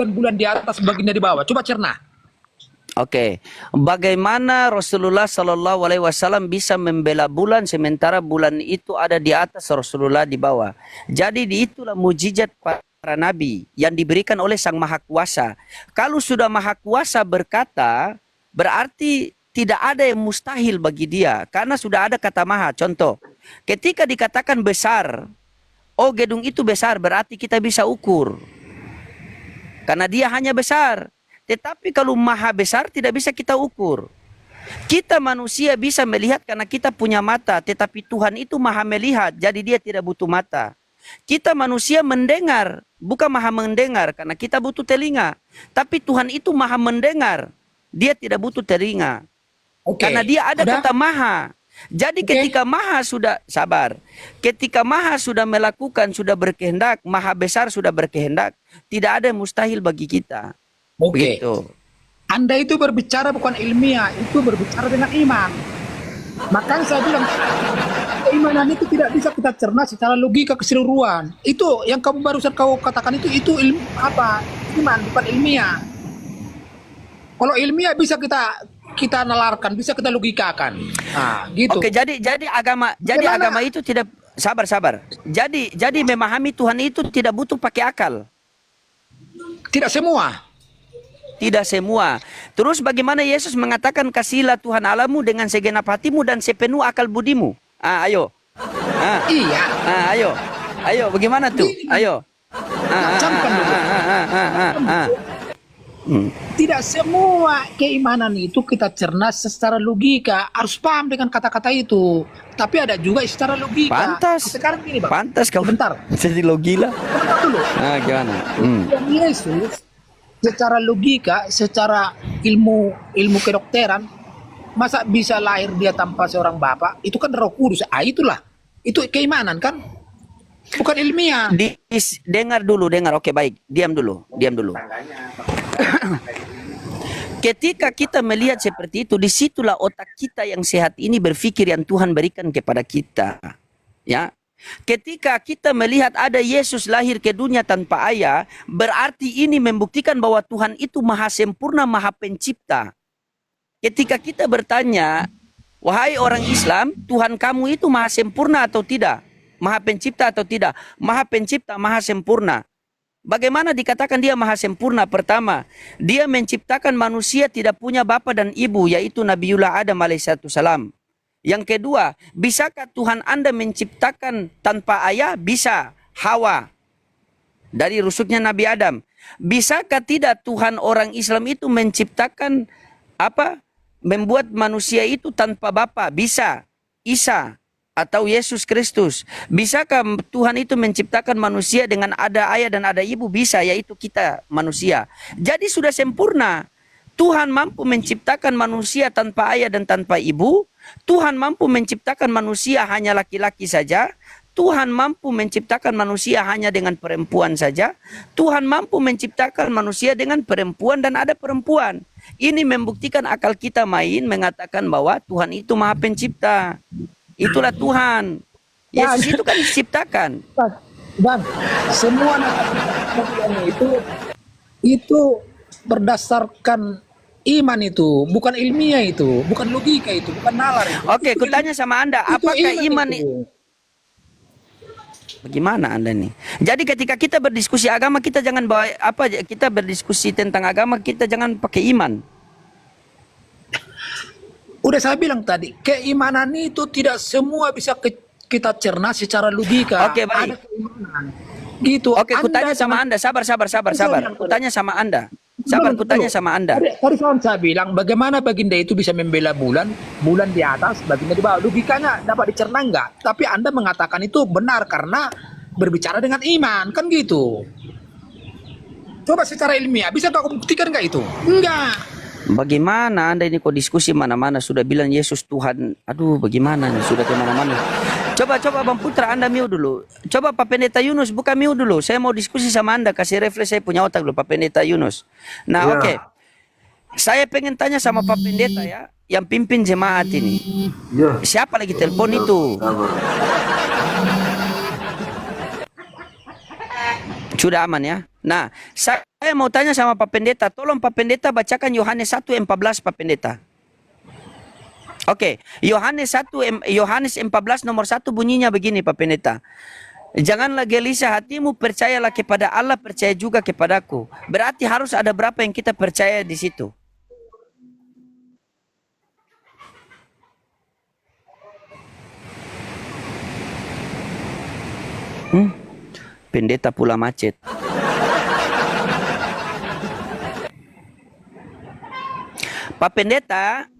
bulan-bulan di atas, baginda di bawah. Coba cerna. Oke, bagaimana Rasulullah Shallallahu Alaihi Wasallam bisa membela bulan sementara bulan itu ada di atas, Rasulullah di bawah? Jadi itulah mujizat para nabi yang diberikan oleh Sang Maha Kuasa. Kalau sudah Maha Kuasa berkata, berarti tidak ada yang mustahil bagi dia, karena sudah ada kata Maha. Contoh, ketika dikatakan besar, oh gedung itu besar, berarti kita bisa ukur, karena dia hanya besar. Tetapi kalau maha besar tidak bisa kita ukur. Kita manusia bisa melihat karena kita punya mata, tetapi Tuhan itu maha melihat, jadi dia tidak butuh mata. Kita manusia mendengar, bukan maha mendengar karena kita butuh telinga. Tapi Tuhan itu maha mendengar, dia tidak butuh telinga. Karena dia ada kata maha. Jadi ketika maha sudah, sabar, ketika maha sudah melakukan, sudah berkehendak, maha besar sudah berkehendak, tidak ada yang mustahil bagi kita. Begitu. Anda itu berbicara bukan ilmiah, itu berbicara dengan iman. Makanya saya bilang, keimanan itu tidak bisa kita cerna secara logika keseluruhan. Itu yang kamu barusan kau katakan itu ilmu apa? Iman, bukan ilmiah. Kalau ilmiah bisa kita nalarkan, bisa kita logikakan. Nah, gitu. Oke, jadi agama itu tidak, sabar. Jadi memahami Tuhan itu tidak butuh pakai akal. Tidak semua. Tidak semua. Terus bagaimana Yesus mengatakan kasihlah Tuhan Allahmu dengan segenap hatimu dan sepenuh akal budimu? Ayo. Iya. Ayo, bagaimana tuh? Ayo. Tidak semua keimanan itu kita cerna secara logika, harus paham dengan kata-kata itu. Tapi ada juga secara logika. Pantas. Sekarang gini, Bang. Pantas kau. Bentar. Jadi logila. Bentar dulu. Gimana? Yesus secara logika, secara ilmu kedokteran, masa bisa lahir dia tanpa seorang bapak? Itu kan Roh Kudus. Itulah. Itu keimanan kan? Bukan ilmiah. Dengar. Oke, baik. Diam dulu. Ketika kita melihat seperti itu, disitulah otak kita yang sehat ini berpikir yang Tuhan berikan kepada kita. Ya. Ketika kita melihat ada Yesus lahir ke dunia tanpa ayah, berarti ini membuktikan bahwa Tuhan itu maha sempurna, maha pencipta. Ketika kita bertanya, wahai orang Islam, Tuhan kamu itu maha sempurna atau tidak? Maha pencipta atau tidak? Maha pencipta, maha sempurna. Bagaimana dikatakan dia maha sempurna? Pertama, dia menciptakan manusia tidak punya bapa dan ibu, yaitu Nabiullah Adam alaihissalam. Yang kedua, bisakah Tuhan Anda menciptakan tanpa ayah? Bisa. Hawa dari rusuknya Nabi Adam. Bisakah tidak Tuhan orang Islam itu menciptakan membuat manusia itu tanpa bapa? Bisa. Isa atau Yesus Kristus. Bisakah Tuhan itu menciptakan manusia dengan ada ayah dan ada ibu? Bisa, yaitu kita manusia. Jadi sudah sempurna. Tuhan mampu menciptakan manusia tanpa ayah dan tanpa ibu. Tuhan mampu menciptakan manusia hanya laki-laki saja. Tuhan mampu menciptakan manusia hanya dengan perempuan saja. Tuhan mampu menciptakan manusia dengan perempuan dan ada perempuan. Ini membuktikan akal kita main mengatakan bahwa Tuhan itu maha pencipta. Itulah Tuhan. Yesus itu kan diciptakan. Bang, semua itu berdasarkan iman itu, bukan ilmiah itu, bukan logika itu, bukan nalar itu. Oke, kutanya sama Anda, apakah iman itu? Bagaimana Anda nih? Jadi ketika kita berdiskusi agama, kita jangan bawa kita berdiskusi tentang agama, kita jangan pakai iman. Udah saya bilang tadi, keimanan itu tidak semua bisa kita cerna secara logika. Oke, baik. Ada keimanan. Gitu. Oke, kutanya sama Anda, sabar. Kutanya sama Anda. Kutanya sama Anda. Tadi saya bilang, bagaimana baginda itu bisa membela bulan di atas, baginda di bawah. Logikanya dapat dicerna enggak? Tapi Anda mengatakan itu benar karena berbicara dengan iman, kan gitu. Coba secara ilmiah, bisa kau buktikan enggak itu? Enggak. Bagaimana Anda ini kok diskusi mana-mana sudah bilang Yesus Tuhan. Aduh, bagaimana nih sudah kemana-mana. Coba Bang Putra, Anda mute dulu. Coba Pak Pendeta Yunus buka mute dulu. Saya mau diskusi sama Anda, kasih refresh saya punya otak dulu Pak Pendeta Yunus. Nah, oke. Saya pengen tanya sama Pak Pendeta ya, yang pimpin jemaat ini. Siapa lagi telepon itu? Sudah aman ya. Nah, saya saya mau tanya sama Pak Pendeta, tolong Pak Pendeta bacakan Yohanes 1:14 Pak Pendeta. Oke, Yohanes 14 nomor 1 bunyinya begini Pak Pendeta. Janganlah gelisah hatimu, percayalah kepada Allah, percaya juga kepadaku. Berarti harus ada berapa yang kita percaya di situ? Pendeta pula macet. Pak Pendeta,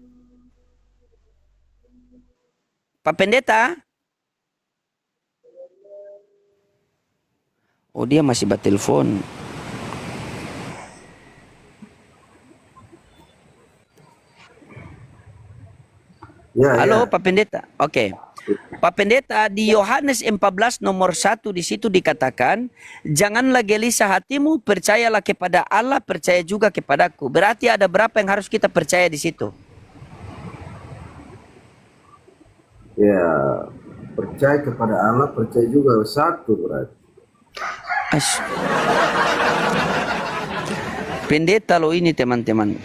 Pak Pendeta. Oh, dia masih bertelepon. Ya, Halo ya. Pak Pendeta. Oke. Pak Pendeta, di Yohanes 14 nomor 1 di situ dikatakan, janganlah gelisah hatimu, percayalah kepada Allah, percaya juga kepadaku. Berarti ada berapa yang harus kita percaya di situ? Ya, percaya kepada Allah, percaya juga satu berarti. Ash. Pendeta lo ini teman-teman.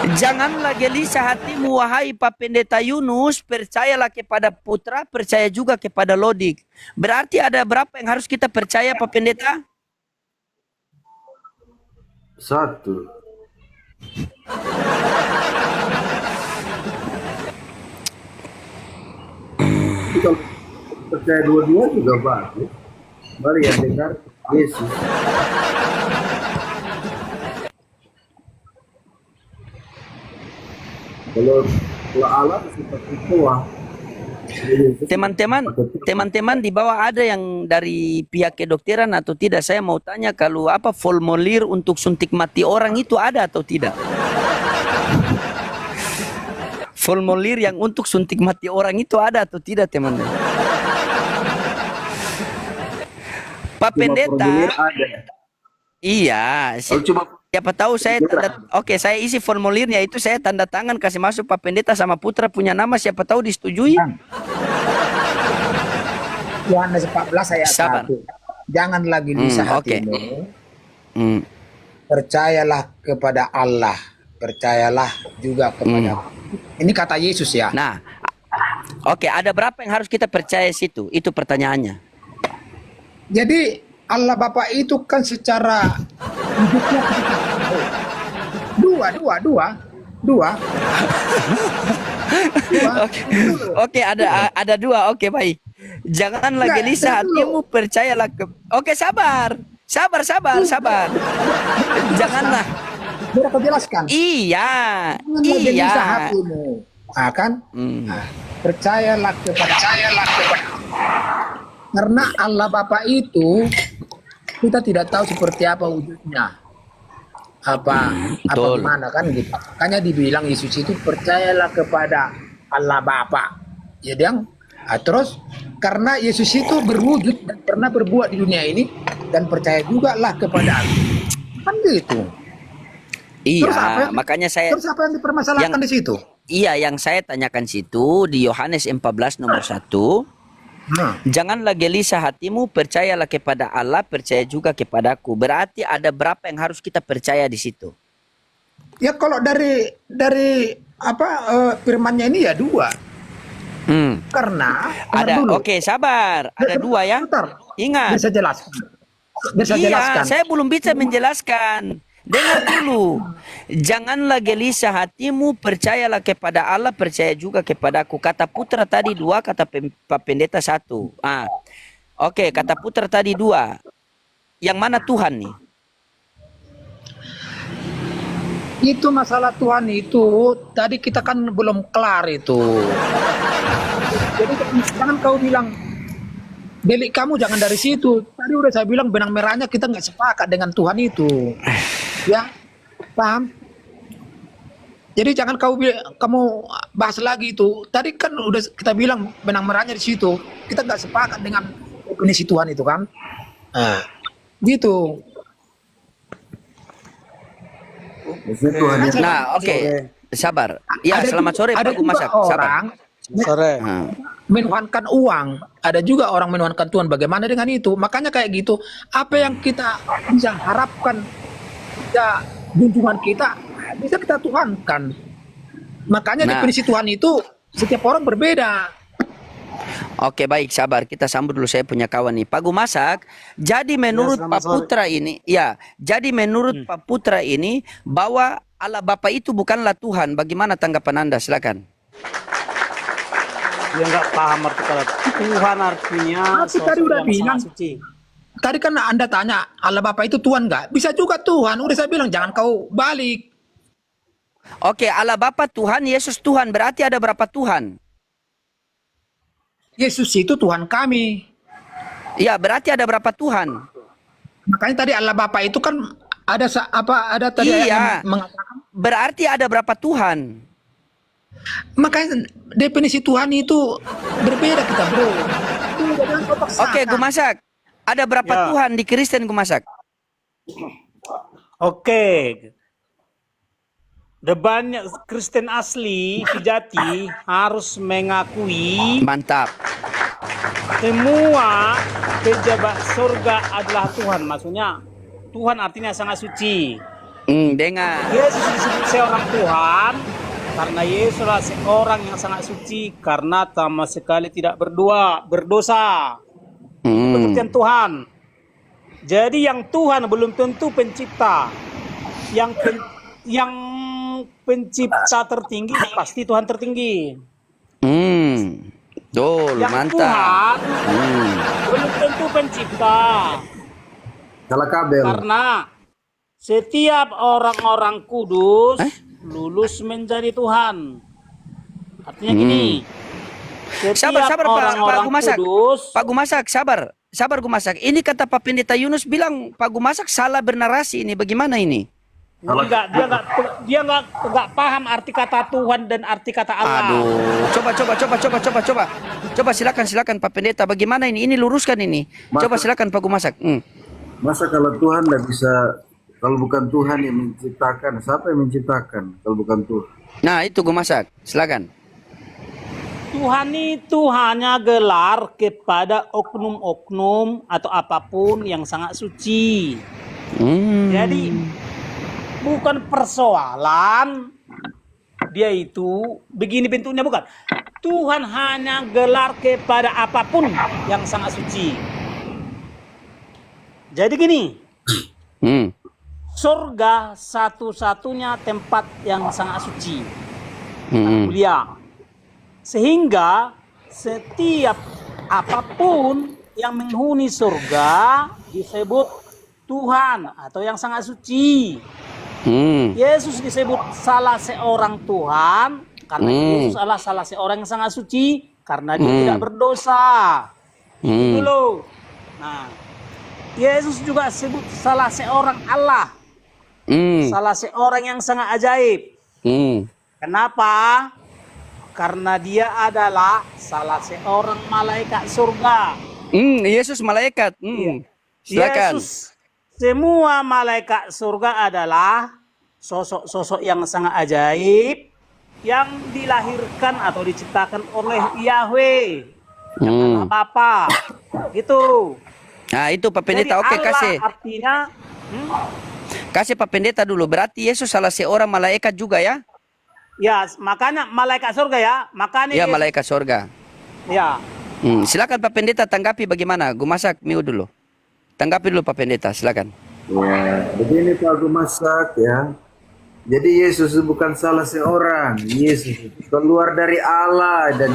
Janganlah gelisah hatimu wahai Pak Pendeta Yunus, percayalah kepada Putra, percaya juga kepada Lodik. Berarti ada berapa yang harus kita percaya Pak Pendeta? Satu. Kalau percaya dua-dua juga bagus. Mari yang dengar Yesus. Kalau Allah seperti tua. Teman-teman di bawah ada yang dari pihak kedokteran atau tidak? Saya mau tanya kalau apa formulir untuk suntik mati orang itu ada atau tidak? Formulir yang untuk suntik mati orang itu ada atau tidak, teman-teman? Pak Pendeta, iya, siapa tahu saya oke, saya isi formulirnya itu, saya tanda tangan kasih masuk Pak Pendeta sama Putra punya nama, siapa tahu disetujui. Yohanes 14 ayat Sabar. 1. Janganlah gelisah hatimu. Percayalah kepada Allah, percayalah juga kepada Ini kata Yesus ya. Nah, oke, ada berapa yang harus kita percaya situ? Itu pertanyaannya. Jadi Allah Bapa itu kan secara hidupnya dua. Oke, ada dua. Oke, baik. Janganlah Nggak, gelisah dulu. hatimu, percayalah ke. Oke, sabar. Janganlah. Biar aku jelaskan. Iya. Janganlah gelisah hatimu. Ah, kan? Nah, percayalah kepada karena Allah Bapa itu kita tidak tahu seperti apa wujudnya. Apa betul. gimana kan gitu. Makanya dibilang Yesus itu percayalah kepada Allah Bapa. Ya yang terus karena Yesus itu berwujud dan pernah berbuat di dunia ini dan percaya juga lah kepada Allah. Kan gitu. Iya, makanya saya terus apa yang dipermasalahkan di situ? Iya, yang saya tanyakan situ di Yohanes 14 nomor 1. Janganlah gelisah hatimu, percayalah kepada Allah, percaya juga kepadaku. Berarti ada berapa yang harus kita percaya di situ? Ya kalau dari firmannya ini ya dua. Karena ada dulu. Oke, sabar. Ada dua ya. Bentar. Ingat. Bisa jelaskan. Saya belum bisa menjelaskan. Dengar dulu. Janganlah gelisah hatimu, percayalah kepada Allah, percaya juga kepadaku. Kata Putra tadi 2, kata Pak Pendeta 1. Oke, kata Putra tadi 2. Yang mana Tuhan nih? Itu masalah Tuhan itu tadi kita kan belum kelar itu. Jadi jangan kau bilang delik kamu jangan dari situ. Tadi udah saya bilang benang merahnya kita nggak sepakat dengan Tuhan itu. Ya, paham? Jadi jangan kamu bahas lagi itu. Tadi kan udah kita bilang benang merahnya di situ. Kita nggak sepakat dengan definisi Tuhan itu kan. Gitu. Nah, oke. Sabar. Ya, selamat sore Pak Gumasak. Sabar. Sore. menuhankan uang. Ada juga orang menuhankan Tuhan. Bagaimana dengan itu? Makanya kayak gitu. Apa yang kita bisa harapkan, kita junjungan kita bisa kita tuhankan. Makanya Nah, definisi Tuhan itu setiap orang berbeda. oke baik, sabar. Kita sambut dulu saya punya kawan nih, Pak Gumasak. Jadi menurut selamat Pak sore. Putra ini, ya, jadi menurut Pak Putra ini bahwa Allah Bapa itu bukanlah Tuhan. Bagaimana tanggapan Anda? Silakan. Dia nggak paham arti kata Tuhan, artinya Tapi tadi sosok udah yang bilang. sangat suci. Tadi kan Anda tanya, Allah Bapa itu Tuhan nggak? Bisa juga Tuhan. Udah saya bilang, jangan kau balik. Oke, Allah Bapa Tuhan, Yesus Tuhan. Berarti ada berapa Tuhan? Yesus itu Tuhan kami. Ya, berarti ada berapa Tuhan? Makanya tadi Allah Bapa itu kan ada ada tadi ayat Iya. yang mengatakan. Berarti ada berapa Tuhan? Makanya definisi Tuhan itu berbeda kita, bro. Itu jangan kau paksakan. Oke, Gumasak. Ada berapa Ya. Tuhan di Kristen, Gumasak? Oke. Banyak Kristen asli sejati harus mengakui Mantap. semua pejabat surga adalah Tuhan. Maksudnya Tuhan artinya sangat suci. Dengar. Yesus disebut seorang Tuhan karena Yesus adalah seorang yang sangat suci karena sama sekali tidak berdosa. Pengertian Tuhan. Jadi yang Tuhan belum tentu pencipta. Yang pencipta tertinggi pasti Tuhan tertinggi. Dol, Yang mantap. Tuhan belum tentu pencipta. Salah kabel. Karena setiap orang-orang kudus lulus menjadi Tuhan. Artinya gini. Setiap Sabar, Pak orang-orang Gumasak. kudus. Pak Gumasak, sabar Gumasak. Ini kata Pak Pendeta Yunus bilang Pak Gumasak salah bernarasi ini. Bagaimana ini? Enggak, dia enggak paham arti kata Tuhan dan arti kata Allah. Aduh, coba silakan Pak Pendeta. Bagaimana ini? Ini luruskan ini. Coba silakan Pak Gumasak. Masa kalau Tuhan tidak bisa, kalau bukan Tuhan yang menciptakan, siapa yang menciptakan kalau bukan Tuhan? Nah, itu Gumasak. Silakan. Tuhan itu hanya gelar kepada oknum-oknum atau apapun yang sangat suci. Jadi bukan persoalan dia itu begini bentuknya, bukan. Tuhan hanya gelar kepada apapun yang sangat suci. Jadi gini, surga satu-satunya tempat yang sangat suci, mulia. Sehingga setiap apapun yang menghuni surga disebut Tuhan atau yang sangat suci. Yesus disebut salah seorang Tuhan karena Yesus adalah salah seorang yang sangat suci karena dia tidak berdosa. Itu loh. Nah, Yesus juga disebut salah seorang Allah. Salah seorang yang sangat ajaib. Kenapa? Karena dia adalah salah seorang malaikat surga. Yesus malaikat. Silakan. Yesus, semua malaikat surga adalah sosok-sosok yang sangat ajaib yang dilahirkan atau diciptakan oleh Yahweh, yang Allah Bapa. Gitu. Nah, itu Pak Pendeta. Jadi Oke, Allah kasih. artinya Kasih Pak Pendeta dulu. Berarti Yesus salah seorang malaikat juga ya? ya, makanya malaikat surga ya. Makanya Ya, Yesus- malaikat surga. Ya. Silakan Pak Pendeta tanggapi bagaimana? Gumasak mute dulu. Tanggapi dulu Pak Pendeta, silakan. Ya, begini Pak Gumasak ya. Jadi Yesus itu bukan salah seorang. Yesus itu keluar dari Allah dan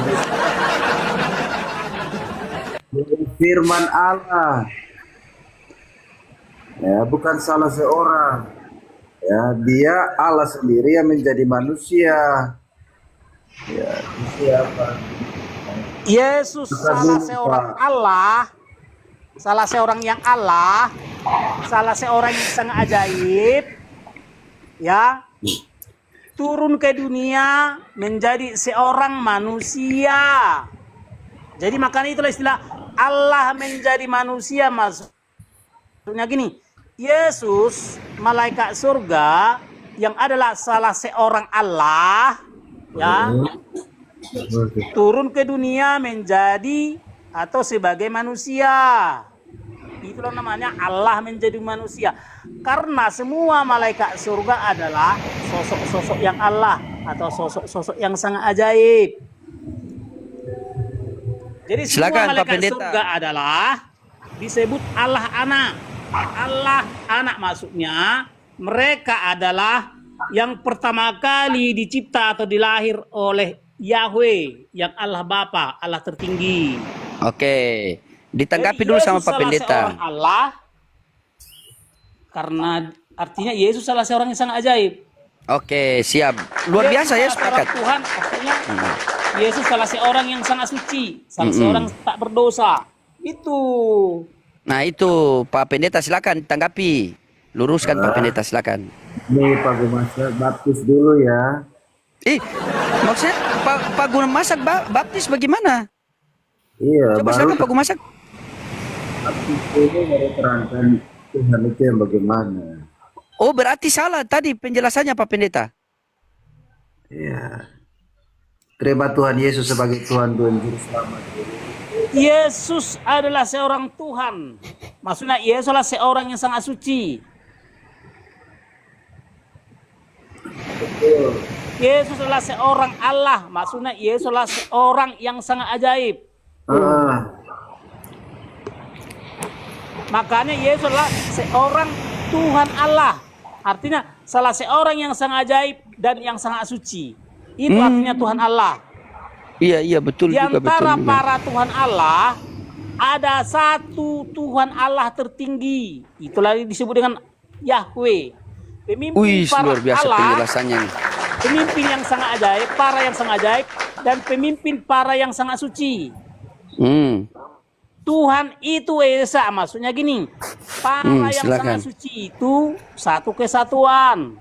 Yesus firman Allah. Ya, bukan salah seorang. Ya, dia Allah sendiri yang menjadi manusia. Ya, siapa? Yesus salah seorang Allah, salah seorang yang Allah, salah seorang yang sangat ajaib, ya, turun ke dunia menjadi seorang manusia. Jadi makanya itulah istilah Allah menjadi manusia, maksudnya gini, Yesus malaikat surga yang adalah salah seorang Allah, ya. turun ke dunia menjadi atau sebagai manusia. Itulah namanya Allah menjadi manusia. Karena semua malaikat surga adalah sosok-sosok yang Allah atau sosok-sosok yang sangat ajaib. Jadi semua Silakan, Pak malaikat Pendeta. surga adalah disebut Allah anak. Allah anak maksudnya mereka adalah yang pertama kali dicipta atau dilahir oleh Yahweh, yang Allah Bapa, Allah tertinggi. Oke. Ditanggapi Jadi dulu sama Yesus Pak salah Pendeta. seorang Allah, karena artinya Yesus salah seorang yang sangat ajaib. Oke, siap. Luar Yesus biasa ya, salah seorang sepakat. Tuhan, artinya Yesus salah seorang yang sangat suci, salah seorang tak berdosa. Itu. Nah itu Pak Pendeta silakan tanggapi. Luruskan Pak Pendeta silakan. Nih Pak Gumasak baptis dulu ya. Maksudnya Pak Guna Masak baptis bagaimana? Iya, Coba baru silakan Pak Guna Masak. baptis dulu baru terangkan Tuhan itu yang bagaimana. Oh berarti salah tadi penjelasannya Pak Pendeta. Iya. Terima Tuhan Yesus sebagai Tuhan dan Juru Selamat. Yesus adalah seorang Tuhan. Maksudnya Yesus adalah seorang yang sangat suci. Yesus adalah seorang Allah. Maksudnya Yesus adalah seorang yang sangat ajaib. Makanya Yesus adalah seorang Tuhan Allah. Artinya salah seorang yang sangat ajaib dan yang sangat suci. Itu artinya Tuhan Allah. Iya betul Di juga betul antara juga. para Tuhan Allah ada satu Tuhan Allah tertinggi. Itulah disebut dengan Yahweh. Pemimpin Wih para luar biasa Allah, penjelasannya nih. pemimpin yang sangat ajaib, para yang sangat ajaib, dan pemimpin para yang sangat suci. Tuhan itu Esa, maksudnya gini, para yang silakan. sangat suci itu satu kesatuan.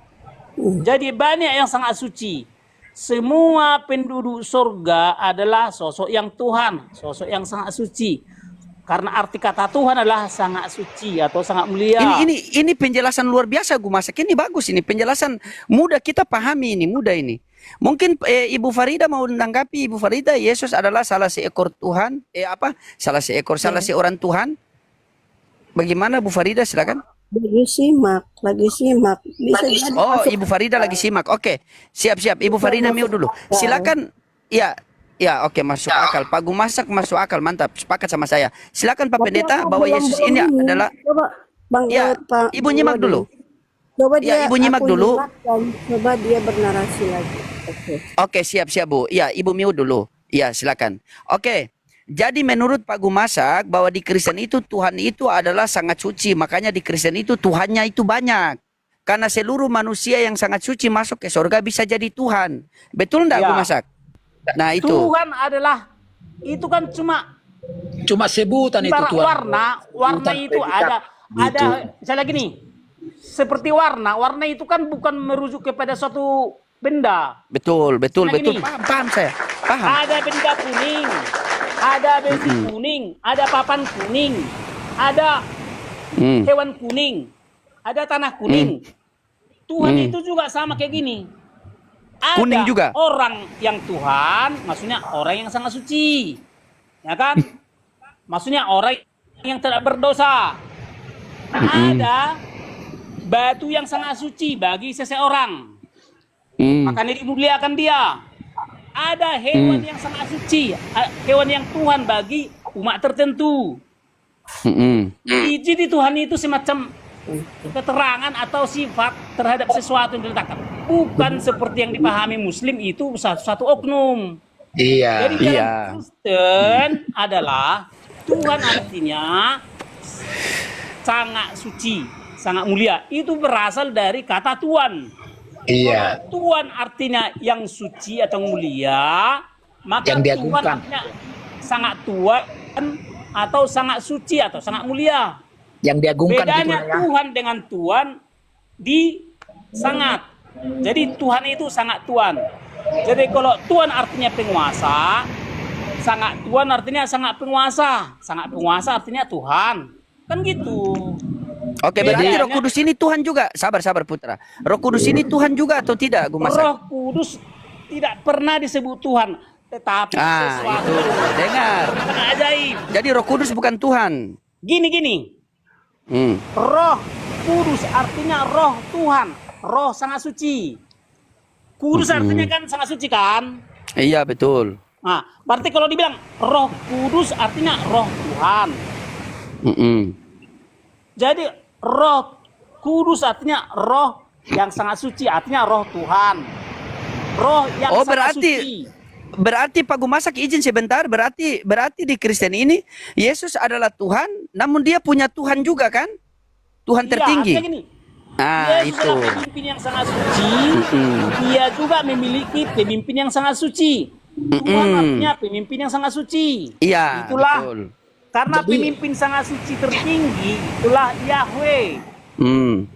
Jadi banyak yang sangat suci. Semua penduduk surga adalah sosok yang Tuhan, sosok yang sangat suci. Karena arti kata Tuhan adalah sangat suci atau sangat mulia. Ini penjelasan luar biasa Gumasak. Ini bagus ini penjelasan mudah kita pahami ini mudah ini. Mungkin Ibu Farida mau menanggapi. Ibu Farida, Yesus adalah salah seekor Tuhan. Salah seorang Tuhan. Bagaimana Bu Farida silakan. Lagi simak. Bisa jadi Oh, masuk Ibu Farida lagi simak. Oke, siap-siap. Ibu Farida mute dulu. Silakan. Ya, oke masuk akal. Pak Gumasak masuk akal, mantap. Sepakat sama saya. Silakan Pak Pendeta bahwa Yesus ini adalah. Coba Bang Ya, Daud, Pak Ibu nyimak dulu. Coba Ya, dia Ibu nyimak aku dulu. nyimak dan coba dia bernarasi lagi. Oke. Oke, siap Bu. Ya, Ibu mute dulu. Ya, silakan. Oke. Jadi menurut Pak Gumasak bahwa di Kristen itu Tuhan itu adalah sangat suci. Makanya di Kristen itu Tuhannya itu banyak. Karena seluruh manusia yang sangat suci masuk ke surga bisa jadi Tuhan. Betul enggak Ya. Gumasak? Nah itu. Tuhan adalah, itu kan Cuma sebutan itu ibarat Tuhan. warna itu ada misalnya gini, seperti warna itu kan bukan merujuk kepada suatu benda. Betul. Nah, gini. Paham saya. Paham. Ada benda kuning, ada besi kuning, ada papan kuning, ada hewan kuning, ada tanah kuning. Tuhan itu juga sama kayak gini. Ada Kuning juga? orang yang Tuhan, maksudnya orang yang sangat suci. Ya kan? Maksudnya orang yang tidak berdosa. Ada batu yang sangat suci bagi seseorang. Makanya dimuliakan dia. Ada hewan yang sangat suci, hewan yang Tuhan bagi umat tertentu. Jadi Tuhan itu semacam keterangan atau sifat terhadap sesuatu yang diletakkan. Bukan seperti yang dipahami Muslim itu satu oknum. Iya. Jadi dalam Kristen adalah Tuhan artinya sangat suci, sangat mulia. Itu berasal dari kata Tuhan. Iya. Tuhan artinya yang suci atau mulia, maka Yang Tuhan diagungkan. artinya sangat Tuhan atau sangat suci atau sangat mulia. Yang diagungkan Bedanya Tuhan dengan Tuhan di sangat. Jadi Tuhan itu sangat Tuhan. Jadi kalau Tuhan artinya penguasa, sangat Tuhan artinya sangat penguasa. Sangat penguasa artinya Tuhan. Kan gitu. Oke, berarti Bedanya- Roh Kudus ini Tuhan juga. Sabar Putra. Roh Kudus ini Tuhan juga atau tidak Gumasak? Roh Kudus tidak pernah disebut Tuhan. Tetapi Ah, sesuatu itu. Dengar. yang ajaib. Jadi Roh Kudus bukan Tuhan. Gini. Hmm. Roh Kudus artinya roh Tuhan. Roh sangat suci. Kudus artinya kan sangat suci kan? Iya, betul. Nah, berarti kalau dibilang roh kudus artinya roh Tuhan. Mm-mm. Jadi roh kudus artinya roh yang sangat suci, artinya roh Tuhan. Roh yang Oh, sangat berarti suci. berarti Pak Gumasak izin sebentar, berarti di Kristen ini Yesus adalah Tuhan, namun dia punya Tuhan juga kan? Tuhan Iya, tertinggi. artinya gini. Ah, Yesus itu. adalah pemimpin yang sangat suci. Mm-mm. Dia juga memiliki pemimpin yang sangat suci. Tuhan artinya pemimpin yang sangat suci. Iya, Itulah. betul. Karena Jadi- pemimpin sangat suci tertinggi itulah Yahweh. Hmm.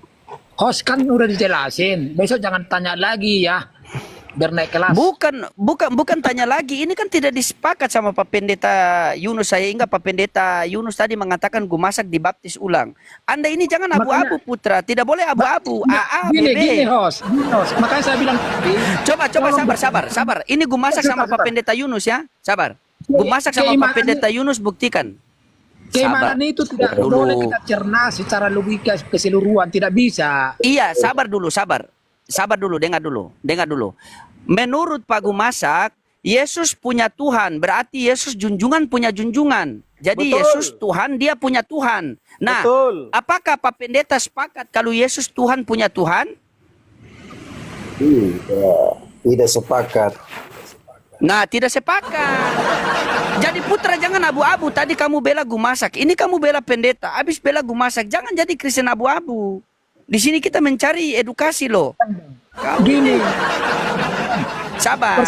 Host kan udah dijelasin. Besok jangan tanya lagi ya. Biar naik kelas. Bukan tanya lagi. Ini kan tidak disepakat sama Pak Pendeta Yunus. Saya ingat Pak Pendeta Yunus tadi mengatakan Gumasak dibaptis ulang. Anda ini jangan abu-abu, Putra. Tidak boleh abu-abu. AA, Gini, BB. host. Makanya saya bilang tadi. Coba sabar. Ini Gumasak sama Pak Pendeta Yunus ya. Sabar. Gumasak sama Pak Pendeta Yunus buktikan. Keimanan itu tidak Dulu. boleh kita cerna secara logika keseluruhan. Tidak bisa. Iya, sabar dulu. Sabar dulu, dengar dulu. Menurut Pak Gumasak, Yesus punya Tuhan, berarti Yesus junjungan punya junjungan. Jadi Betul. Yesus Tuhan, dia punya Tuhan. Nah, Betul. apakah Pak Pendeta sepakat kalau Yesus Tuhan punya Tuhan? Tidak sepakat. Nah, tidak sepakat. Jadi Putra jangan abu-abu. Tadi kamu bela Gumasak, ini kamu bela Pendeta, habis bela Gumasak. Jangan jadi Kristen abu-abu. Di sini kita mencari edukasi loh. Gini. Sabar,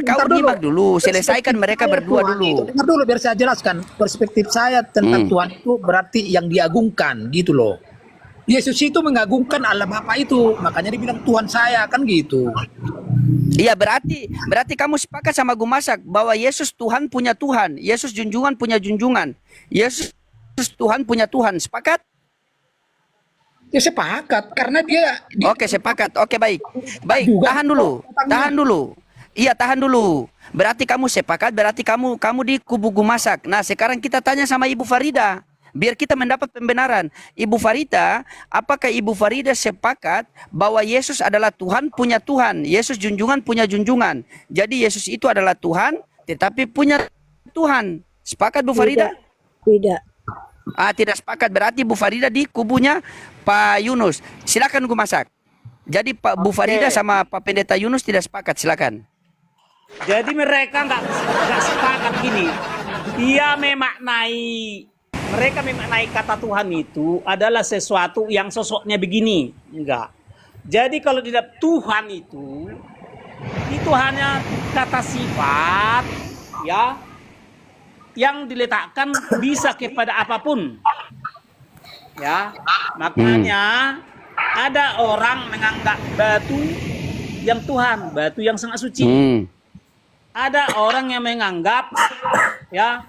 kau Bentar dulu. nyimak dulu, selesaikan mereka berdua Tuhan dulu. itu, dengar dulu biar saya jelaskan. Perspektif saya tentang Tuhan itu berarti yang diagungkan gitu loh. Yesus itu mengagungkan Allah Bapa itu, makanya dibilang Tuhan saya kan gitu. Iya, berarti kamu sepakat sama Gumasak bahwa Yesus Tuhan punya Tuhan, Yesus junjungan punya junjungan, Yesus Tuhan punya Tuhan. Sepakat? Ya sepakat karena dia Oke, sepakat. Oke, baik. Baik, Juga. tahan dulu. Iya, tahan dulu. Berarti kamu sepakat, berarti kamu di kubu Gumasak. Nah, sekarang kita tanya sama Ibu Farida. Biar kita mendapat pembenaran. Ibu Farida, apakah Ibu Farida sepakat bahwa Yesus adalah Tuhan punya Tuhan, Yesus junjungan punya junjungan. Jadi Yesus itu adalah Tuhan, tetapi punya Tuhan. Sepakat Bu Farida? Tidak. Ah, tidak sepakat. Berarti Bu Farida di kubunya Pak Yunus. Silakan Gumasak. Jadi Bu Farida sama Pak Pendeta Yunus tidak sepakat. Silakan. Jadi mereka nggak sepakat gini. Mereka memaknai kata Tuhan itu adalah sesuatu yang sosoknya begini. Enggak. Jadi kalau tidak Tuhan itu hanya kata sifat ya yang diletakkan bisa kepada apapun. Ya. Makanya ada orang menganggap batu yang Tuhan, batu yang sangat suci. Ada orang yang menganggap ya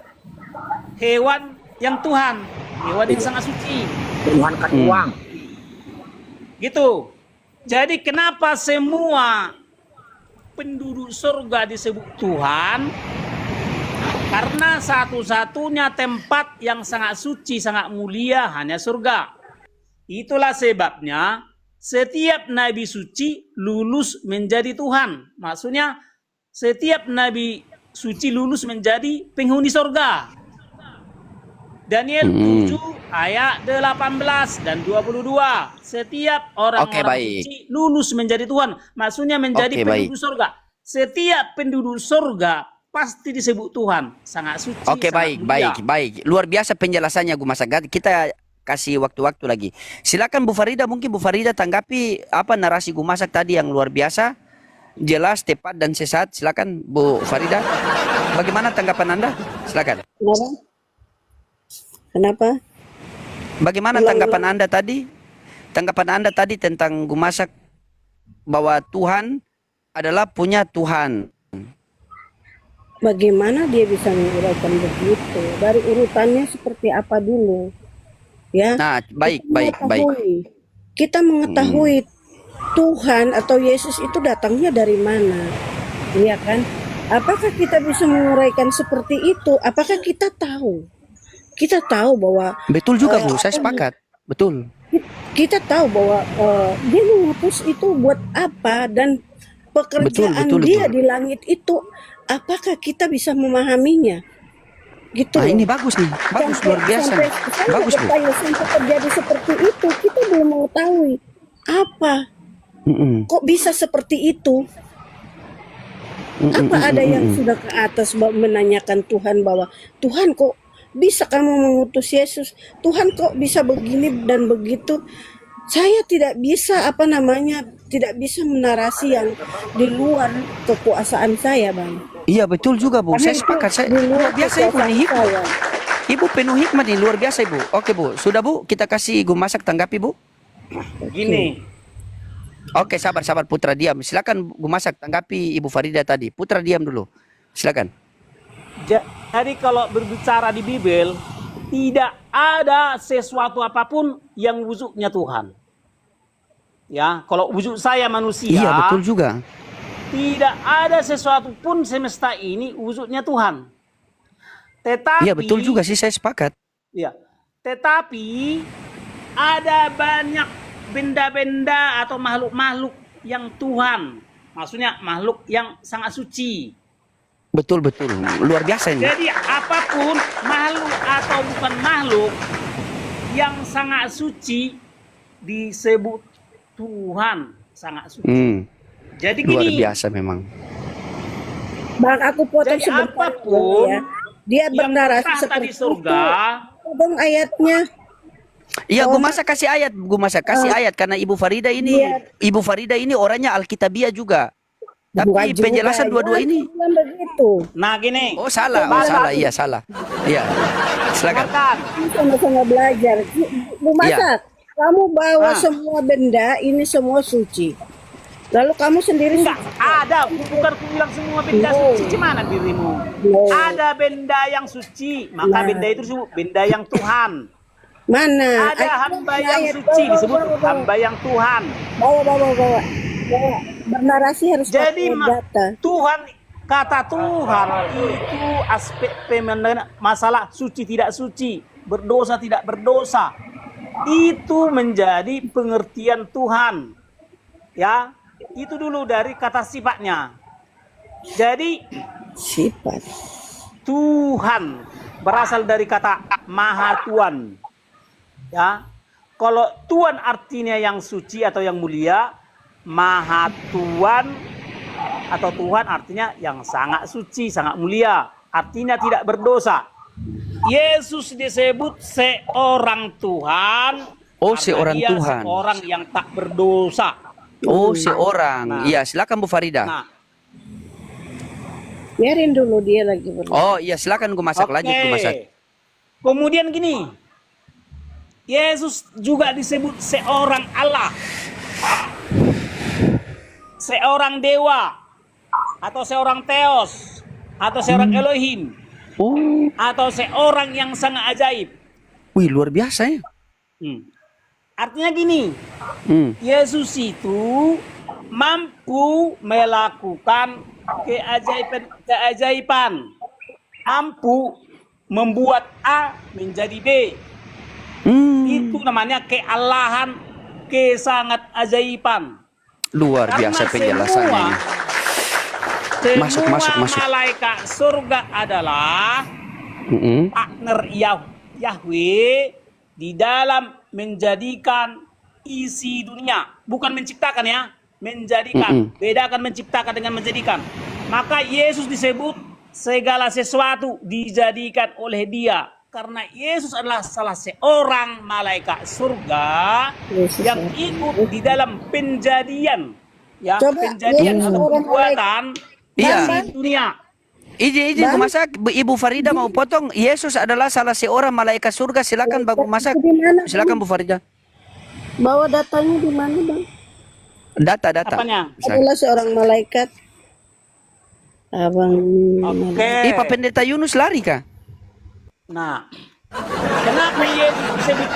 hewan yang Tuhan, hewan yang sangat suci. Tuhan kan uang. Gitu. Jadi kenapa semua penduduk surga disebut Tuhan? Karena satu-satunya tempat yang sangat suci, sangat mulia hanya surga. Itulah sebabnya setiap nabi suci lulus menjadi Tuhan. Maksudnya setiap nabi suci lulus menjadi penghuni surga. Daniel 7 ayat 18 dan 22. Setiap orang-orang suci lulus menjadi Tuhan. Maksudnya menjadi penduduk surga. Setiap penduduk surga pasti disebut Tuhan. Sangat suci. Oke, sangat baik. Luar biasa penjelasannya Gumasak. Kita kasih waktu-waktu lagi. Silakan Bu Farida, mungkin Bu Farida tanggapi apa narasi Gumasak tadi yang luar biasa. Jelas, tepat, dan sesat. Silakan Bu Farida. Bagaimana tanggapan Anda? Silakan. Kenapa? Bagaimana tanggapan Anda tadi? Tanggapan Anda tadi tentang Gumasak bahwa Tuhan adalah punya Tuhan. Bagaimana dia bisa menguraikan begitu? Dari urutannya seperti apa dulu? Ya. Nah, baik. Kita mengetahui Tuhan atau Yesus itu datangnya dari mana? Iya kan? Apakah kita bisa menguraikan seperti itu? Apakah kita tahu? Kita tahu bahwa Betul juga Bu, apa saya sepakat. Betul. kita tahu bahwa dia mengutus itu buat apa dan pekerjaan betul, dia betul. di langit itu apakah kita bisa memahaminya? Gitu Nah, loh. ini bagus nih. Bagus, luar biasa. sampai saya Bagus Bu. bertanya sampai terjadi seperti itu kita belum mengetahui apa kok bisa seperti itu. Apa ada yang sudah ke atas menanyakan Tuhan bahwa Tuhan kok bisa kamu mengutus Yesus? Tuhan kok bisa begini dan begitu? Saya tidak bisa tidak bisa menarasi yang di luar kekuasaan saya, Bang. Iya betul juga Bu. Karena Saya itu sepakat. Saya di luar luar biasa Ibu kekuasaan nih. saya. Ibu penuh hikmat nih, luar biasa Ibu. Oke Bu, sudah Bu, kita kasih Gu Masak tanggapi Bu. Gini, Oke, sabar Putra diam. Silakan Gu Masak tanggapi Ibu Farida tadi. Putra diam dulu. Silakan. jadi kalau berbicara di Bible, tidak ada sesuatu apapun yang wujudnya Tuhan. Ya, kalau wujud saya manusia, Iya betul juga. tidak ada sesuatu pun semesta ini wujudnya Tuhan. Tetapi, Iya betul juga sih, saya sepakat. ya, tetapi ada banyak benda-benda atau makhluk-makhluk yang Tuhan, maksudnya makhluk yang sangat suci. Betul luar biasa ini. Jadi apapun makhluk atau bukan makhluk yang sangat suci disebut Tuhan sangat suci. Jadi Luar gini, biasa memang. Bang, aku potong jadi sebentar apapun ya. Dia yang bernarasi bertahta seperti di surga, itu. Bang, ayatnya. Iya, Gu Masak kasih ayat, Gu Masak kasih ayat karena Ibu Farida ini orangnya Alkitabiah juga. Tapi Bukan juga, penjelasan dua-dua ya, ini. bilang begitu. nah gini, Oh salah, iya salah. Iya. Silakan. dengarkan. Sama-sama belajar. Bu Masak, kamu bawa Ah. semua benda ini semua suci. Lalu kamu sendiri Enggak ada, bukan aku bilang semua benda No. suci. Gimana dirimu? No. Ada benda yang suci, maka Nah. benda itu disebut benda yang Tuhan. mana? Ada hamba yang suci disebut hamba yang Tuhan. Bawa. Bernarasi harus Jadi pakai data. Tuhan, kata Tuhan itu aspek masalah suci tidak suci, berdosa tidak berdosa. Itu menjadi pengertian Tuhan. Ya, itu dulu dari kata sifatnya. Jadi Sifat. Tuhan berasal dari kata Maha Tuhan. Ya. Kalau Tuhan artinya yang suci atau yang mulia, Maha Tuhan atau Tuhan artinya yang sangat suci, sangat mulia, artinya tidak berdosa. Yesus disebut seorang Tuhan. Oh, karena seorang dia Tuhan. seorang yang tak berdosa. Oh, seorang. Nah. Iya, silakan Bu Farida. Nah, Biarin dulu dia lagi berdoa. Oh, iya silakan Gu Masak, lanjut Gu Masak. Kemudian gini, Yesus juga disebut seorang Allah, seorang dewa, atau seorang Theos, atau seorang Elohim, Oh, atau seorang yang sangat ajaib. wih luar biasa ya. Artinya gini, Hmm. Yesus itu mampu melakukan keajaiban, mampu membuat A menjadi B. Itu namanya kealahan, kesangat ajaiban. Luar biasa penjelasannya. Semua Masuk. malaikat surga adalah partner Yahweh di dalam menjadikan isi dunia. Bukan menciptakan ya, menjadikan. Bedakan menciptakan dengan menjadikan. Maka Yesus disebut segala sesuatu dijadikan oleh Dia. Karena Yesus adalah salah seorang malaikat surga yang ikut di dalam penjadian. Ya, Coba, penjadian Yesus atau seorang pembuatan Iya. isi dunia. Izin Gu Masak, Ibu Farida mau potong. Yesus adalah salah seorang malaikat surga. Silakan Gu Masak. Di mana, Silakan Bu Farida. Bawa datanya di mana, Bang? Data. Apanya? Silakan. Adalah seorang malaikat. Abang. Oke. Pak Pendeta Yunus lari kah? Nah, kenapa Yesus disebut?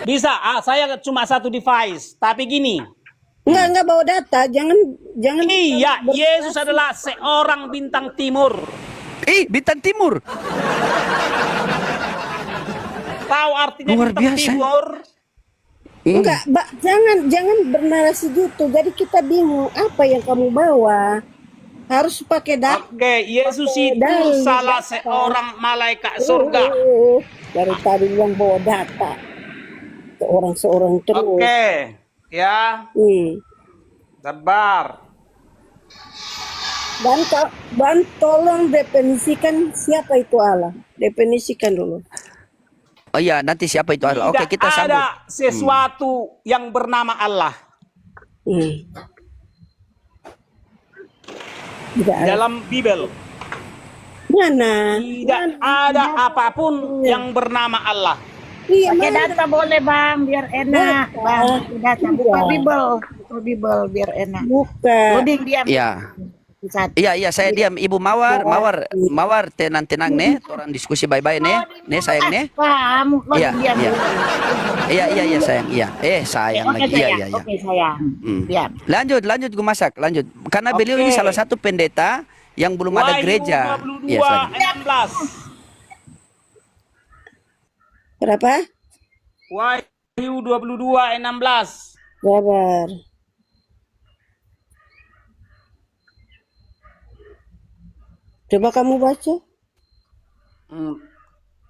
Bisa, saya cuma satu device. Tapi gini, Enggak bawa data, jangan Iya, Yesus adalah seorang bintang timur. Bintang Timur. Tahu artinya Luar bintang biasa. timur? Enggak, jangan bernarasi gitu. Jadi kita bingung apa yang kamu bawa. Harus pakai data. Oke, Yesus itu Dalil, salah data. seorang malaikat surga. Dari tadi bilang bawa data. Seorang terus. Oke, ya, sabar. Dan tolong definisikan siapa itu Allah. Definisikan dulu. Oh iya, nanti siapa itu Allah? Oke, Tidak kita sambut. ada sesuatu yang bernama Allah. Tidak ada. Dalam Bible. Mana? Tidak ada apapun yang bernama Allah. Iya, Pakai mana? data boleh bang, biar enak. Bang, pakai data. Buka Bible biar enak. Bukan. Loading diam. Iya. Satu. Iya, saya diam. Ibu Mawar tenang nih. Orang diskusi bye-bye nih. Nih sayang nih. Paham, Iya, loading diam. iya. dulu. Iya sayang. Iya. Sayang Oke, lagi. sayang. Iya. Oke, sayang. Diam. Lanjut gue masak. Lanjut. Karena beliau ini Oke. salah satu pendeta yang belum ada Wahyu gereja. 22 Iya, silakan. 16. Berapa? Wahyu 22 16. Sabar. Coba kamu baca.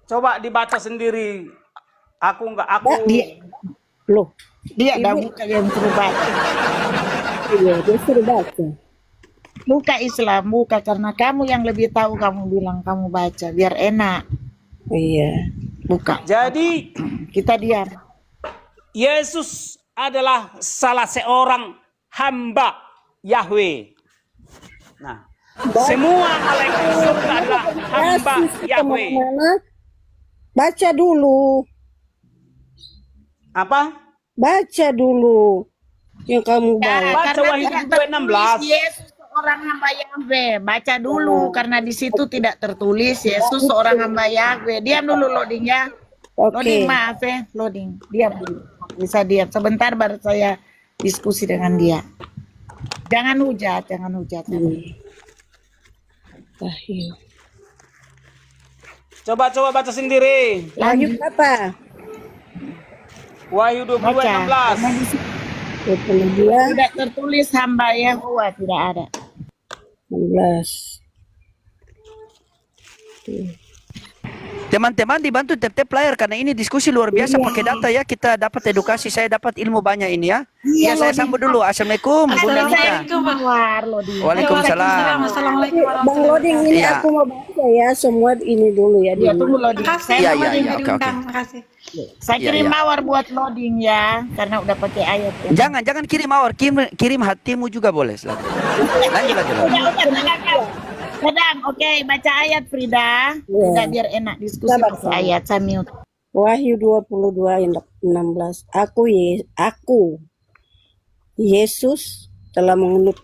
Coba dibaca sendiri. Aku Loh, Dia dah buka yang suruh baca. iya, dia suruh baca. Buka Islam, buka karena kamu yang lebih tahu. Kamu bilang kamu baca, biar enak. Iya. Buka. Jadi Kita diam. Yesus adalah salah seorang hamba Yahweh. Nah, semua malaikat surga adalah hamba Yesus Yahweh. kemana-mana, baca dulu. Apa? Baca dulu yang kamu bawa. Baca Wahyu 22:16. Yesus seorang hamba Yahweh. Baca dulu karena di situ tidak tertulis Yesus seorang hamba Yahweh. Diam dulu loading ya. Oke. Loading maaf ya, loading. Diam dulu. Bisa diam. Sebentar baru saya diskusi dengan dia. Jangan hujat. Wahyu. Coba baca sendiri. Wahyu apa? Wahyu 22:16. Karena di situ 22, tidak tertulis hamba Yahweh, tidak ada. 16. Teman-teman dibantu tap-tap layar karena ini diskusi luar biasa pakai data ya. Kita dapat edukasi, saya dapat ilmu banyak ini ya. Ya, saya sambut dulu. Assalamualaikum Bunda Nita. Keluar loading. Waalaikumsalam. Bang Loading, ini Iya. aku mau baca ya semua ini dulu ya. Dia tunggu loading. Iya, oke. Saya Iya, kirim iya. mawar buat loading ya, karena udah pakai ayat ya. Jangan kirim mawar, kirim hatimu juga boleh. Silakan. Lanjut. Sedang, oke, baca ayat Frida. Frida biar enak diskusi Sabar, pakai ayat sambil. Wahyu 22:16. Aku Yesus telah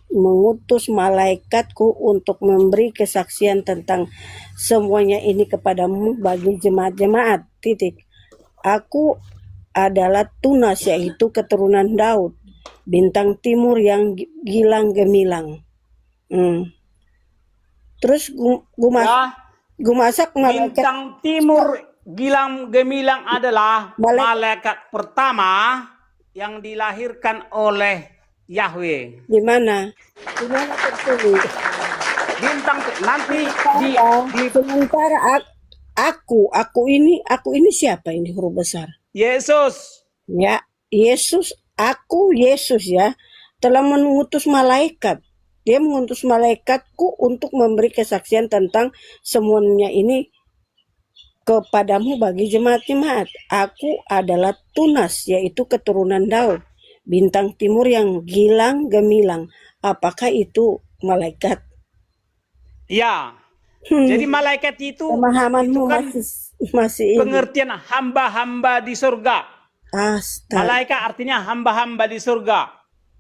mengutus malaikatku untuk memberi kesaksian tentang semuanya ini kepadamu bagi jemaat-jemaat. Aku adalah Tunas, yaitu keturunan Daud, bintang timur yang gilang gemilang. Terus Ya, gua masak malaikat. bintang timur gilang gemilang adalah malaikat pertama yang dilahirkan oleh Yahweh. Di mana tertulis? Bintang nanti di Sementara aku ini siapa ini huruf besar? Yesus. Ya, Yesus ya telah mengutus malaikat. Dia mengutus malaikatku untuk memberi kesaksian tentang semuanya ini kepadamu bagi jemaat-jemaat. Aku adalah Tunas, yaitu keturunan Daud, bintang timur yang gilang gemilang. Apakah itu malaikat? Ya. Jadi malaikat itu Pemahamanmu kan masih ini. pengertian hamba-hamba di surga. Astaga. Malaikat artinya hamba-hamba di surga.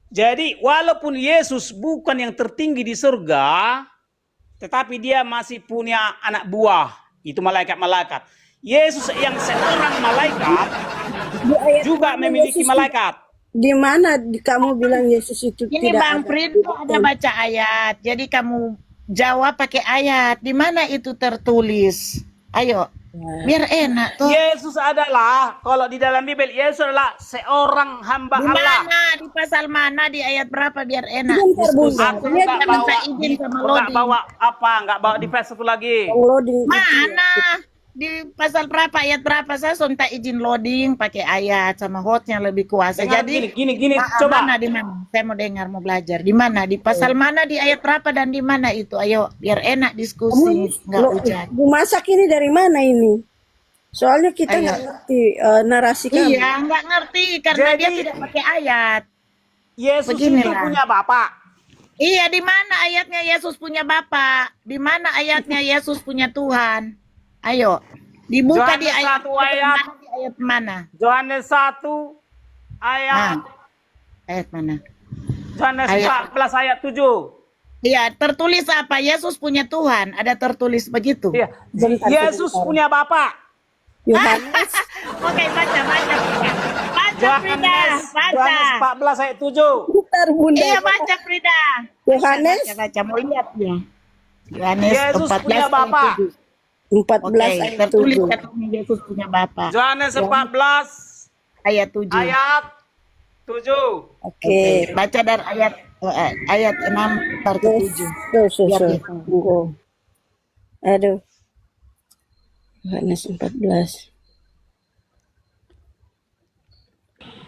Jadi walaupun Yesus bukan yang tertinggi di surga, tetapi dia masih punya anak buah. Itu malaikat-malaikat. Yesus yang seorang malaikat Di ayat juga mana memiliki Yesus- malaikat. di mana kamu bilang Yesus itu Ini tidak Bang ada? Frido ada baca ayat. Jadi kamu jawab pakai ayat. Di mana itu tertulis? Ayo, biar enak tuh. Yesus adalah, kalau di dalam Bible, Yesus adalah seorang hamba Di Allah. mana? Di pasal mana? Di ayat berapa biar enak? Sebentar, Bunda. Diskusi. Aku Lihat nggak Kita bawa, minta izin sama nggak loading. bawa apa, nggak bawa di verse 1 lagi. Yang loading itu ya. Mana? Di pasal berapa? Ayat berapa? Saya minta izin loading pakai ayat sama hostnya lebih kuasa. Dengar Jadi gini, ah, coba. mana di mana? Saya mau dengar, mau belajar. Di mana? Di pasal mana? Di ayat berapa dan di mana itu? Ayo, biar enak diskusi, nggak hujan. Bu Masak ini dari mana ini? Soalnya kita Ayo. nggak ngerti narasi kamu. Iya, nggak ngerti karena Jadi- dia tidak pakai ayat. Yesus itu Beginilah. punya bapak. Iya, di mana ayatnya Yesus punya Bapa? Di mana ayatnya Yesus punya Tuhan? Ayo, dibuka Yohanes di ayat 1 ayat. mana? Di ayat mana? Yohanes 1 ayat, Ah, ayat mana? Yohanes ayat. 14 ayat 7. Iya, tertulis apa? Yesus punya Tuhan. Ada tertulis begitu. Iya. Bentar, Yesus sebentar. punya bapak. Yohanes Oke, baca. Baca, Frida. Yohanes Baca. 14 ayat 7. bentar, Bunda. Iya, baca, Frida. Yohanes Baca, mau lihat ya. Yohanes Yesus 14 punya ayat Bapa. 7. 14 Oke, ayat tertulis 7. katanya Yesus punya Bapa. Yohanes 14 Ayat 7. ayat 7. Oke. Baca dari ayat 6 ntar ke 7. Tuh. Biar dia Tunggu. Aduh. Yohanes 14.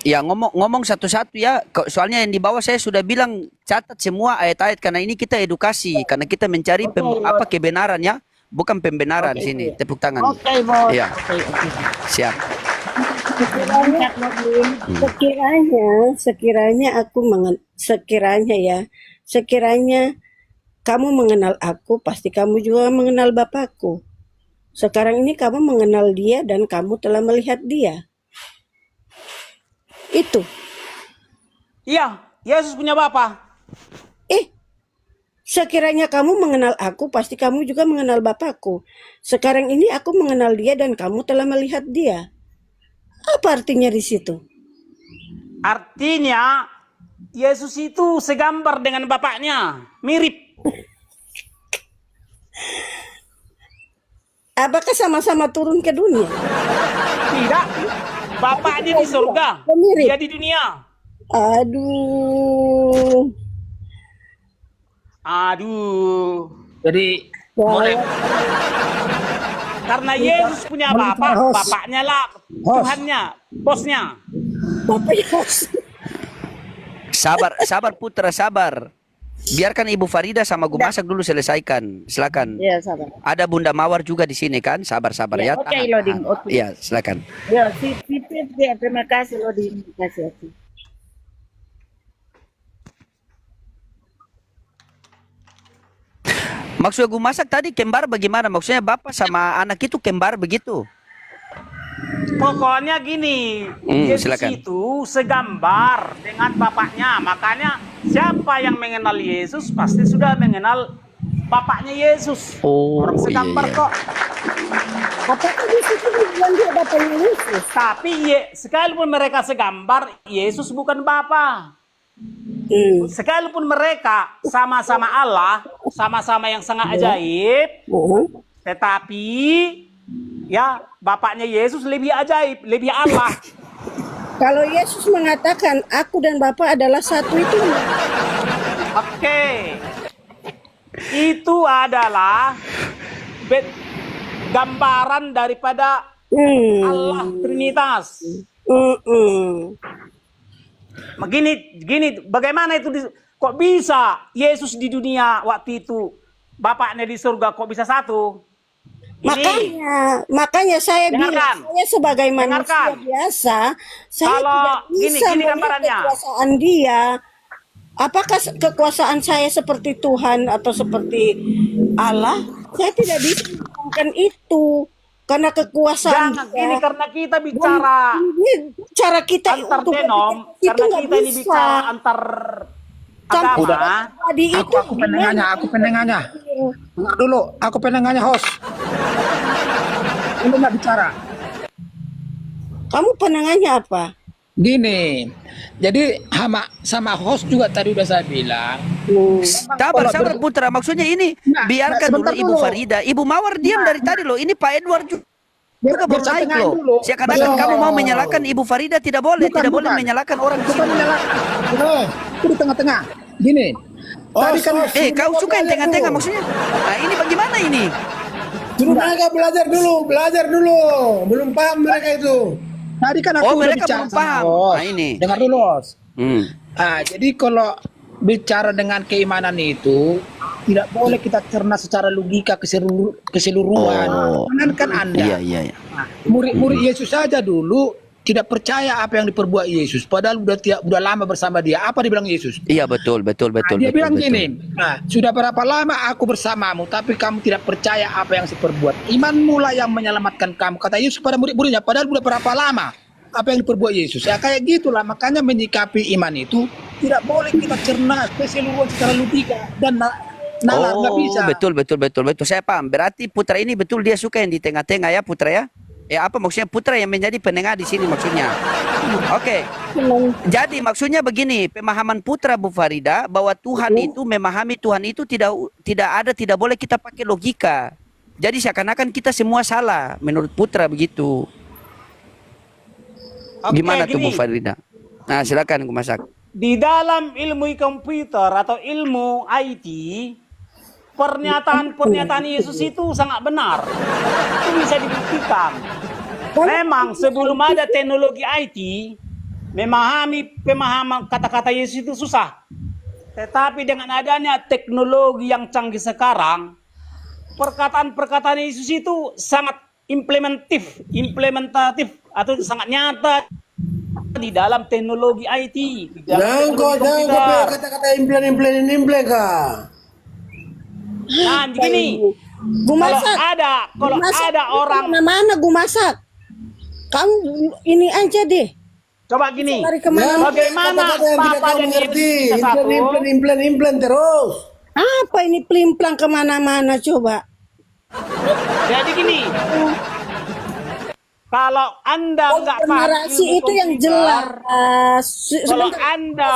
Ya ngomong satu-satu ya. Soalnya yang di bawah saya sudah bilang catat semua ayat-ayat karena ini kita edukasi, karena kita mencari apa kebenaran ya, bukan pembenaran Oke, sini. oke. Tepuk tangan. Oke, Bos. Iya. Oke. Siap. Sekiranya kamu mengenal aku, pasti kamu juga mengenal Bapakku. Sekarang ini kamu mengenal dia dan kamu telah melihat dia. Itu. Iya, Yesus punya bapak. Sekiranya kamu mengenal aku, pasti kamu juga mengenal Bapakku. Sekarang ini aku mengenal dia dan kamu telah melihat dia. Apa artinya di situ? Artinya Yesus itu segambar dengan bapaknya, mirip. Apakah sama-sama turun ke dunia? Tidak. Bapaknya di surga, Mirip. dia di dunia. Aduh. Jadi Boleh. Karena Yesus punya bapak, bapaknya lah Tuhannya, bosnya. Bapak Yos. Sabar putra, sabar. Biarkan Ibu Farida sama Gu Masak dulu selesaikan. Silakan. Iya, sabar. Ada Bunda Mawar juga di sini kan? Sabar ya. Oke, Tahan, loading. tahan. Oke. Iya, silakan. Ya, sip ya. Terima kasih loading. Terima kasih. Maksud Gu Masak tadi kembar bagaimana? Maksudnya bapak sama anak itu kembar begitu? Pokoknya gini, Yesus silakan. itu segambar dengan bapaknya. Makanya siapa yang mengenal Yesus pasti sudah mengenal bapaknya Yesus. Oh, Orang segambar iya. kok. Apakah di situ dibilang dia bapaknya Yesus? Tapi sekalipun mereka segambar, Yesus bukan bapa. Sekalipun mereka sama-sama Allah, sama-sama yang sangat ajaib, tetapi ya bapaknya Yesus lebih ajaib, lebih Allah. Kalau Yesus mengatakan aku dan Bapa adalah satu itu. Oke. Itu adalah gambaran daripada Allah Trinitas. Gini, bagaimana itu kok bisa Yesus di dunia waktu itu, bapaknya di surga kok bisa satu? Makanya saya Dengarkan. bilang, saya sebagai manusia Dengarkan. biasa, saya Kalau tidak bisa gini melihat gambarannya. kekuasaan dia. Apakah kekuasaan saya seperti Tuhan atau seperti Allah? Saya tidak bisa melakukan itu. Karena kekuasaan Jangan dia. gini, karena kita bicara Ini cara kita antar untuk denom, itu karena nggak kita ini bisa. bicara antar Sampai agama. tadi itu aku pendengarnya. Dengar dulu, aku pendengarnya host. Ini nggak bicara. kamu pendengarnya apa? Gini, jadi sama host juga tadi udah saya bilang. Sabar, Kalau sabar ber- Putra. Maksudnya ini, Nah, biarkan dulu sebentar Ibu dulu. Farida. Ibu Mawar diam dari tadi loh. Ini Pak Edward juga biar baru saya naik tengahin loh. dulu. Seakan-akan Belum. kamu mau menyalahkan Ibu Farida. Tidak boleh. Bukan, Tidak boleh bukan. menyalahkan orang di Bukan sini. menyalahkan. Itu di tengah-tengah. Gini, tadi kan Kau suka yang tengah-tengah maksudnya? Nah, ini bagaimana ini? Suruh mereka belajar dulu. Belum paham mereka itu. tadi kan aku Oh, udah mereka bicara belum sama paham. host. Nah, ini. Dengar dulu, host. Hmm. Jadi kalau bicara dengan keimanan itu tidak boleh kita cerna secara logika keseluruhan. Oh. Kan Anda. Iya, iya, iya. Nah, murid-murid Yesus saja dulu tidak percaya apa yang diperbuat Yesus, padahal udah lama bersama dia. Apa dibilang Yesus? Iya, betul, betul, betul. Dia betul, bilang betul. gini, nah, sudah berapa lama aku bersamamu, tapi kamu tidak percaya apa yang saya perbuat. Imanmu lah yang menyelamatkan kamu, kata Yesus pada murid-muridnya. Padahal sudah berapa lama apa yang diperbuat Yesus. Ya kayak gitulah, makanya menyikapi iman itu tidak boleh kita cerna keseluruhan secara logika dan nalar, nggak bisa. Betul, betul, betul, betul. Saya paham. Berarti Putra ini betul dia suka yang di tengah-tengah ya, Putra ya? Ya apa maksudnya Putra yang menjadi penengah di sini maksudnya? Oke. Jadi maksudnya begini, pemahaman Putra Bu Farida bahwa Tuhan itu memahami Tuhan itu tidak boleh kita pakai logika. Jadi seakan-akan kita semua salah menurut Putra begitu. Oke, Gimana tuh Bu gini. Farida? Nah, silakan Kumasak. Di dalam ilmu komputer atau ilmu IT, pernyataan Yesus itu sangat benar. Itu bisa dibuktikan. Memang sebelum ada teknologi IT, pemahaman kata-kata Yesus itu susah. Tetapi dengan adanya teknologi yang canggih sekarang, perkataan-perkataan Yesus itu sangat implementatif atau sangat nyata di dalam teknologi IT, di dalam Jangan kau komputer. kata-kata implan kah? Nah, begini, Gumasak. kalau ada orang, Mana Gumasak? Kamu ini aja deh. coba gini, Lari kemana? bagaimana Kata-kata yang tidak Papa kau dan mengerti. Yesus bisa satu? Implan terus. Apa ini pelimplang kemana-mana coba? Jadi gini, kalau Anda nggak paham Narasi ilmu itu yang komputer, jelas. kalau Anda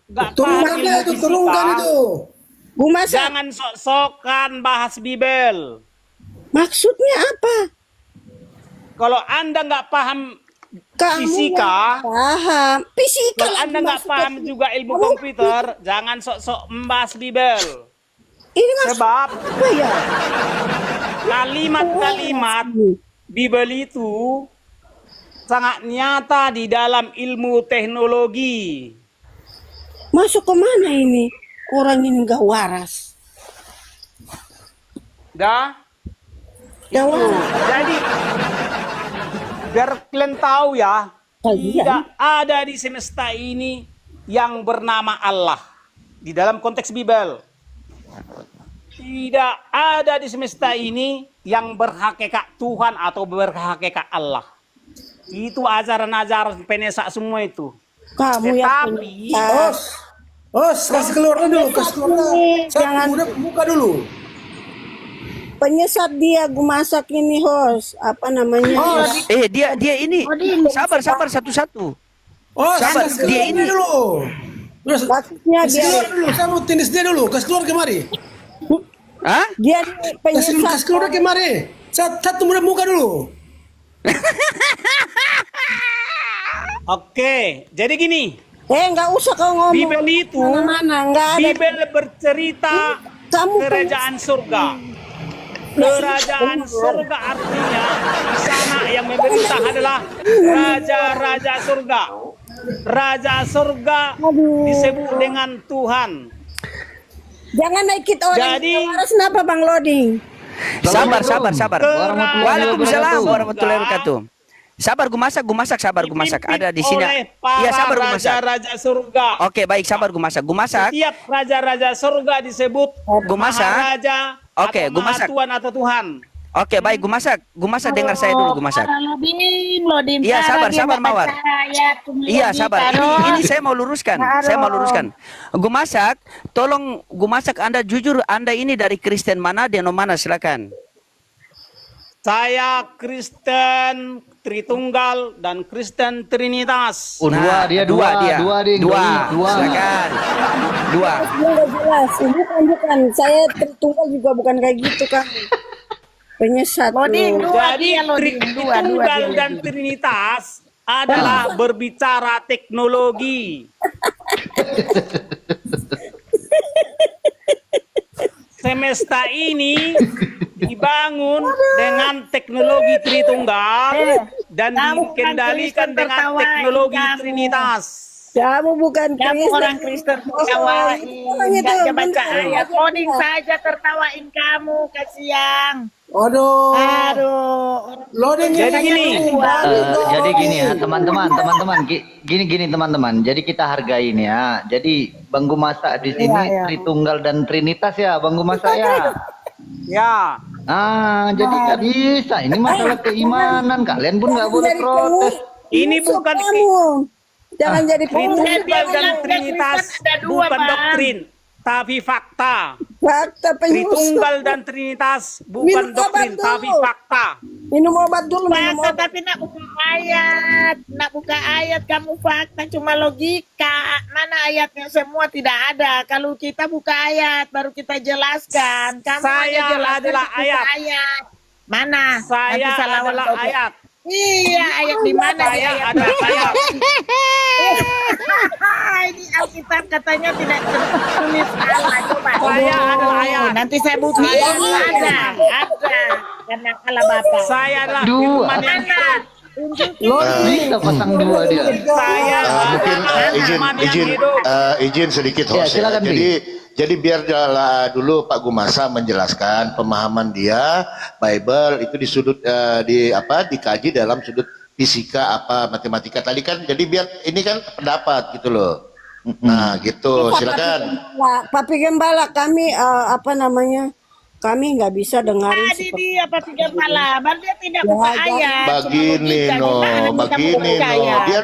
nggak paham Turunkan ilmu itu, turunkan fisika, itu. Gumasak, jangan sok-sokan bahas Bibel. maksudnya apa? Kalau Anda nggak paham Kamu fisika, yang paham. Fisika kalau lagi Anda nggak maksudnya. paham juga ilmu Kamu- komputer, jangan sok-sok membahas Bibel. Ini maksud Sebab apa ya? kalimat-kalimat Bibel itu sangat nyata di dalam ilmu teknologi. Masuk ke mana ini? Orang ini nggak waras. Dah? Nggak waras. Jadi biar kalian tahu ya, Kalian? tidak ada di semesta ini yang bernama Allah di dalam konteks Bibel. Tidak ada di semesta ini yang berhakikat Tuhan atau berhakikat Allah. Itu ajaran-ajaran penesak semua itu. Kamu yang Tetapi penyesat. Kasih keluar dulu, kasih keluar. Jangan- Buka dulu. Penyesat dia Gumasak ini host. Apa namanya? Dia ini sabar satu-satu. Sabar, Kasih dia keluar ini- dulu. Terus, Maksudnya kasih dia keluar dulu, saya mau tindis dia dulu. Kasih keluar kemari. Hah? dia Kasih penyesat. keluar kemari. Satu muka dulu. oke, jadi gini, Nggak usah kau ngomong. Bibel itu, Mana-mana nggak ada. Bibel bercerita Kamu kerajaan surga. Kerajaan surga artinya di sana yang memerintah adalah raja-raja surga. Raja surga disebut dengan Tuhan. Jangan naikit orang Jadi- yang waras. Kenapa Bang Loding? Sabar. Kerajaan Waalaikumsalam surga warahmatullahi wabarakatuh. Sabar Gumasak, sabar Gumasak. dipimpin Ada di sini. oleh para Iya, sabar Gumasak. raja-raja surga. Oke, baik, sabar Gumasak. Gumasak, Setiap raja-raja surga disebut Gumasak. maharaja Oke, atau Gumasak. mahatuan atau Tuhan. oke, baik Gumasak. Gumasak dengar saya dulu Gumasak. Lodin, Iya, sabar Mawar. Iya, sabar. Ini saya mau luruskan. Gumasak, tolong Gumasak Anda jujur, Anda ini dari Kristen mana, Deno mana, silakan. Saya Kristen Tritunggal dan Kristen Trinitas. Oh, dua dia. Silakan. Dua. Nggak jelas. Bukan. Saya tertunggal juga bukan kayak gitu kan. Penyesat. Loading loh. dua Jadi dia loading dua Tritunggal dia. dan Trinitas adalah berbicara teknologi. Semesta ini dibangun dengan teknologi Tritunggal dan kamu bukan dikendalikan Kristen, dengan tertawain teknologi kamu. Trinitas. Kamu bukan Kamu orang Kristen tertawain, nggak baca ayat. Loading saja tertawain kamu, kasihan. Aduh. Aduh. Loading Jadi gini. Jadi gini ya teman-teman, gini teman-teman. Jadi kita hargain ya. Jadi Bang Gumasa di sini Iya. Tritunggal dan Trinitas ya, Bang Gumasa ya. Ya, Jadi nggak bisa. Ini masalah keimanan. Kalian pun nggak boleh protes. ini bukan kamu. Jangan jadi Tritunggal Dia dan bilang Trinitas Kristen ada dua, bukan Bang. doktrin, tapi fakta. fakta penyusup. Tritunggal dan Trinitas bukan Minum doktrin, obat tapi dulu. fakta. Minum obat dulu, minum Fakta obat. tapi nak buka ayat, kamu fakta cuma logika. Mana ayatnya semua tidak ada. Kalau kita buka ayat baru kita jelaskan. Kamu Saya hanya jelaskan adalah buka ayat. Mana? Nanti Saya salah adalah waktu. ayat. Iya, ayat di mana? Di Saya ayat adalah ayat. Ini Alkitab katanya tidak tertulis Allah. Coba. Saya adalah ayat. Nanti saya buktiin ada. Karena Allah Bapa. Saya adalah Dua. firman yang Mana? Tunjukin. Bisa pasang dua dia. saya Mungkin izin sedikit Ya, host silakan, Bi. jadi biar dulu Pak Gumasa menjelaskan pemahaman dia Bible itu di sudut dikaji dalam sudut fisika matematika tadi kan, jadi biar ini kan pendapat gitu loh. Nah gitu, silakan. Papi Gembala, kami kami nggak bisa dengarin Tadi dia Pak Gembala, baru dia tidak buka Ya, ayat. Begini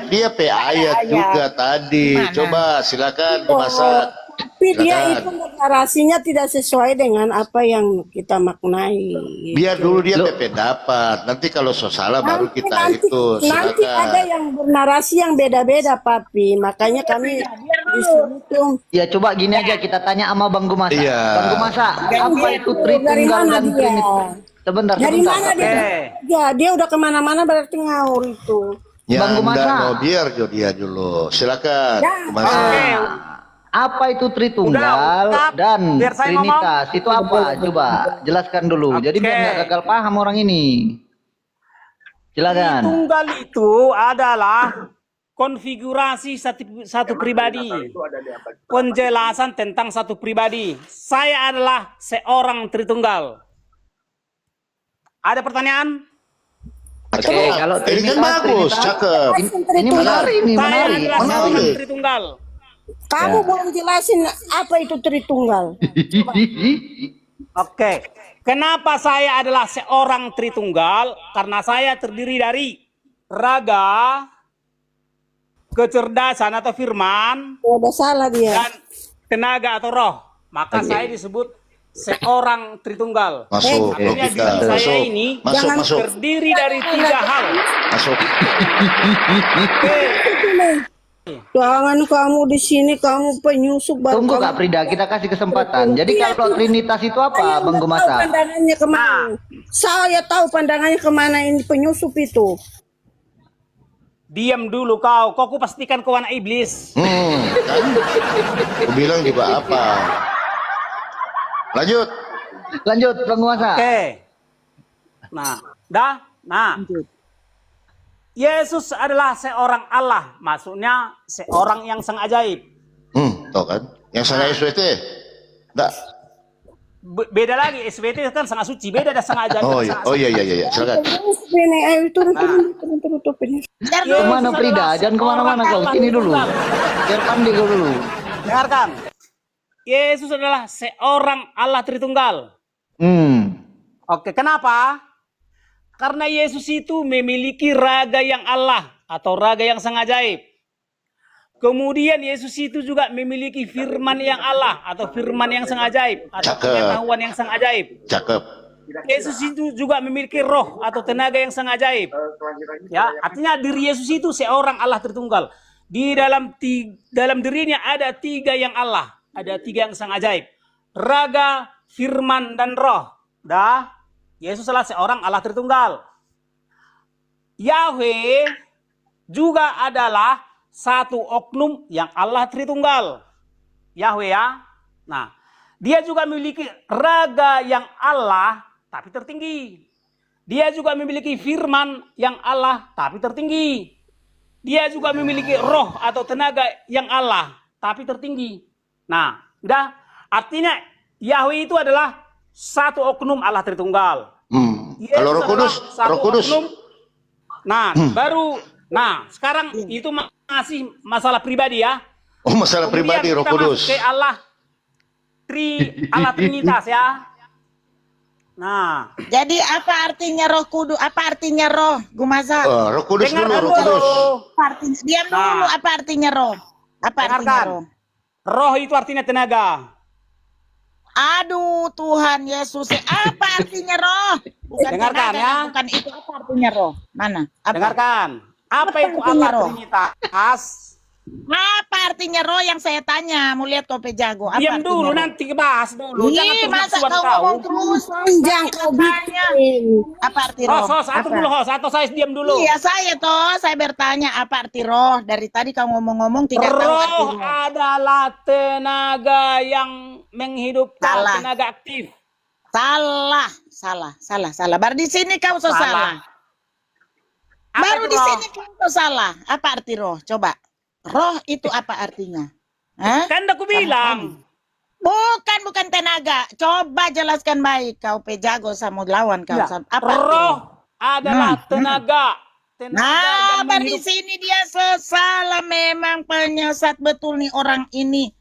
dia pe ayat juga tadi. Gimana? Coba silakan Gumasa. tapi dia Silakan. itu narasinya tidak sesuai dengan apa yang kita maknai. Biar dulu dia pendapat. Nanti kalau salah baru kita itu. Nanti Silakan. ada yang bernarasi yang beda-beda, Papi. Makanya kami disuruh tuh. Ya coba gini aja kita tanya sama Bang Gumasa. Iya. Bang Gumasa, apa itu Dari Tritunggal mana dan dia? Trinitas? Sebentar. Dari mana dia? Oke. Ya, dia udah kemana-mana berarti ngawur itu. Ya, Bang Gumasa. enggak, no, biar dia dulu. Silakan. Ya. Gumasa. Oke. Apa itu Tritunggal Udah, dan biar saya Trinitas? Itu apa? Coba jelaskan dulu. Jadi Oke. biar nggak gagal paham orang ini. Silakan. Tunggal itu adalah konfigurasi satu pribadi. Penjelasan tentang satu pribadi. Saya adalah seorang Tritunggal. Ada pertanyaan? Oke, kalau Ini kan Trinitas, bagus, Trinitas. cakep. Ini menarik, ini Saya menarik. adalah seorang menarik. Tritunggal. Kamu belum jelasin apa itu Tritunggal. Oke. Kenapa saya adalah seorang Tritunggal? Karena saya terdiri dari raga, kecerdasan atau firman, Udah salah dia. dan tenaga atau roh. Maka saya disebut seorang Tritunggal. Masuk Artinya logika. diri saya Masuk. ini Masuk. terdiri dari 3 hal. Masuk. Oke. Jangan kamu di sini, kamu penyusup baru Tunggu kamu- Kak Frida, kita kasih kesempatan. Jadi kalau Trinitas itu apa, Bang tahu Gumasa? pandangannya kemana. Saya tahu pandangannya kemana ini penyusup itu. Diam dulu kau ku pastikan kau anak iblis. Kan? Aku bilang juga apa? Lanjut. Lanjut, Bang Gumasa. Oke. Nah. Yesus adalah seorang Allah, maksudnya seorang yang sang ajaib. Tahu kan? Yang sana SWT? Enggak. Beda lagi, SBT kan sangat suci, beda ada sang ajaib. Oh dan iya. sangat Oh iya. Silakan. Ini ayo turun turun. Kemana Frida? Jangan kemana-mana kau. Sini dulu. Biar Pandi kau dulu. Dengarkan. Yesus adalah seorang Allah Tritunggal. Oke, kenapa? Karena Yesus itu memiliki raga yang Allah atau raga yang sang ajaib. Kemudian Yesus itu juga memiliki firman yang Allah atau firman yang sang ajaib atau Cakep. pengetahuan yang sang ajaib. Cakep. Yesus itu juga memiliki roh atau tenaga yang sangat ajaib. Ya, artinya diri Yesus itu seorang Allah Tritunggal. Di dalam dirinya ada 3 yang Allah, ada 3 yang sangat ajaib. Raga, firman, dan roh. Dah, Yesus adalah seorang Allah Tritunggal. Yahweh juga adalah satu oknum yang Allah Tritunggal. Yahweh ya. Nah, dia juga memiliki raga yang Allah tapi tertinggi. Dia juga memiliki firman yang Allah tapi tertinggi. Dia juga memiliki roh atau tenaga yang Allah tapi tertinggi. Nah, udah artinya Yahweh itu adalah satu oknum Allah Tritunggal. Yesus Kalau Roh Kudus, adalah satu Roh Kudus. oknum. Nah, sekarang itu masih masalah pribadi ya. Oh, masalah Kemudian pribadi Roh kita masuk Kudus. ke Allah Trinitas ya. Nah, Jadi apa artinya Roh Kudus? Apa artinya roh, Gumaza? Roh Kudus dulu, dengarkan Roh Kudus. dulu. Apa artinya? Diam dulu. Apa artinya roh? Apa artinya Dengarkan. roh? Roh itu artinya tenaga. Aduh Tuhan Yesus, apa artinya roh? Bukan Dengarkan, tenaga, ya. bukan itu. Apa artinya roh? Mana? Apa? Dengarkan. Apa itu artinya Allah roh? Trinitas? Apa artinya roh yang saya tanya? Mau lihat Kope Jago. Apa Diam artinya dulu, roh? nanti bahas dulu. Jangan Ih, terus masa buat kau ngomong terus? Panjang kau Tanya. bikin. Apa arti roh? Host, satu Apa? dulu host, atau saya diam dulu. Iya saya toh, saya bertanya apa arti roh. Dari tadi kau ngomong-ngomong tidak tahu arti Roh roh. adalah tenaga yang menghidupkan, Salah. tenaga aktif. Salah. Baru di sini kau so salah. Apa Baru itu di roh? sini kau so salah. Apa arti roh? Coba. Roh itu apa artinya? Hah? Kan aku bilang. Bukan tenaga. Coba jelaskan baik kau pejago sama lawan kau. Ya, Apa arti roh adalah tenaga. Tenaga Nah, yang baru di menghidup- sini dia salah memang penyesat betul nih orang ini.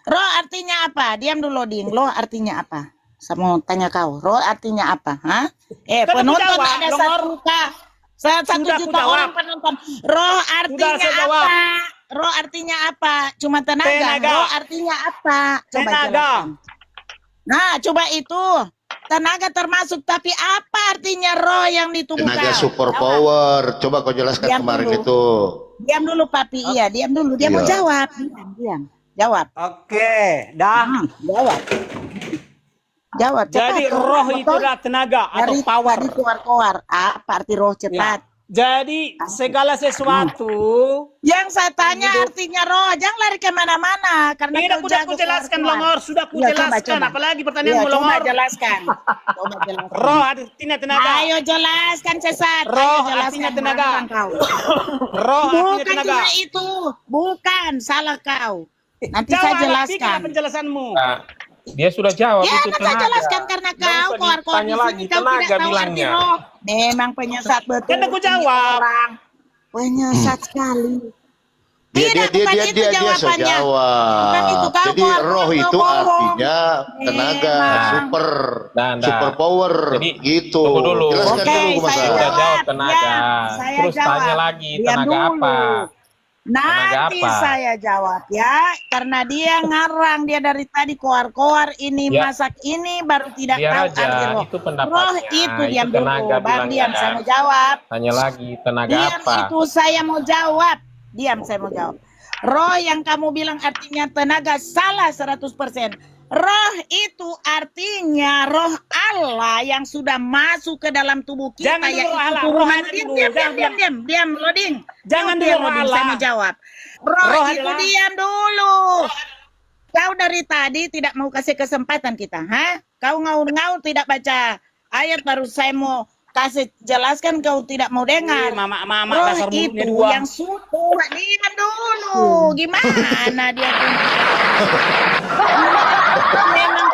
Roh artinya apa? Diam dulu, Ding. Roh artinya apa? Saya mau tanya kau. Roh artinya apa? Hah? Kan aku Penonton jawab, ada Longor. 1 Sudah aku juta jawab. orang penonton. Roh artinya saya jawab. apa? Roh artinya apa? Cuma tenaga. Tenaga. Roh artinya apa? Coba Tenaga. jelaskan. Nah, coba itu. Tenaga termasuk, tapi apa artinya roh yang di tubuh Tenaga kau? super Jawab. power. Coba kau jelaskan Diam kemarin dulu. itu. Diam dulu, Papi. Iya, diam dulu. Dia mau Iya. jawab. Diam. Jawab. Oke, dah. Jawab. Jawab cepat. Jadi roh itu Betul? adalah tenaga atau Dari power. tadi keluar-keluar. Apa arti roh Ya. cepat? Jadi segala sesuatu. Yang saya tanya artinya roh. Jangan lari kemana-mana. Karena Tidak, kau sudah jago aku jelaskan, keluar-keluar. Longor. Sudah aku Iya, coba, jelaskan. coba. Apalagi Iya, pertanyaanmu, coba Longor. jelaskan. Coba jelaskan. Roh artinya tenaga. Ayo jelaskan sesat. Roh Ayo jelaskan. artinya tenaga. Mana kau? Roh artinya Bukan tenaga. cuma itu. Bukan. Salah kau. Nanti Jawab, saya berikan jelaskan. penjelasanmu. Dia sudah jawab Ya, itu saya tenaga. jelaskan karena Nggak kau usah keluar-keluar ditanya di lagi, sini kau tenaga tidak tahu arti bilangnya. roh. Memang penyesat betul. Kan aku ini jawab. orang. Penyesat sekali. Dia Tidak, bukan itu so jawabannya. Bukan itu, jawab. kau Jadi keluar, roh kau itu bohong. artinya tenaga, Memang. super, Nah, super power, Jadi, gitu. tunggu dulu. Jelaskan Oke, dulu, Mas. saya Sudah jawab. jawab tenaga. Ya, saya Terus jawab. tanya lagi Diam tenaga dulu. apa? Nanti apa? saya jawab ya, karena dia ngarang, dia dari tadi koar-koar ini Ya. masak ini baru tidak Biar tahu aja, arti roh. itu pendapatnya. Roh itu Itu diam dulu, tenaga bang bilangnya diam saya kan. mau jawab. Tanya lagi tenaga Diam apa? itu saya mau jawab. Diam saya mau jawab. Roh yang kamu bilang artinya tenaga salah 100%. Roh itu artinya roh Allah yang sudah masuk ke dalam tubuh kita. Jangan dulu yaitu roh Allah, turunan. roh ada Diam, dulu. diam, Jangan diam, diam, diam, loading. Jangan Diam, dulu roh loading. Saya Allah. mau jawab. Roh Roh itu adalah- diam dulu. Kau dari tadi tidak mau kasih kesempatan kita, ha? Kau ngaur-ngaur tidak baca ayat baru saya mau kasih jelaskan kau tidak mau dengar. Mama Roh dasar mulutnya itu dua. yang sudah diam dulu. Gimana dia tuh? Memang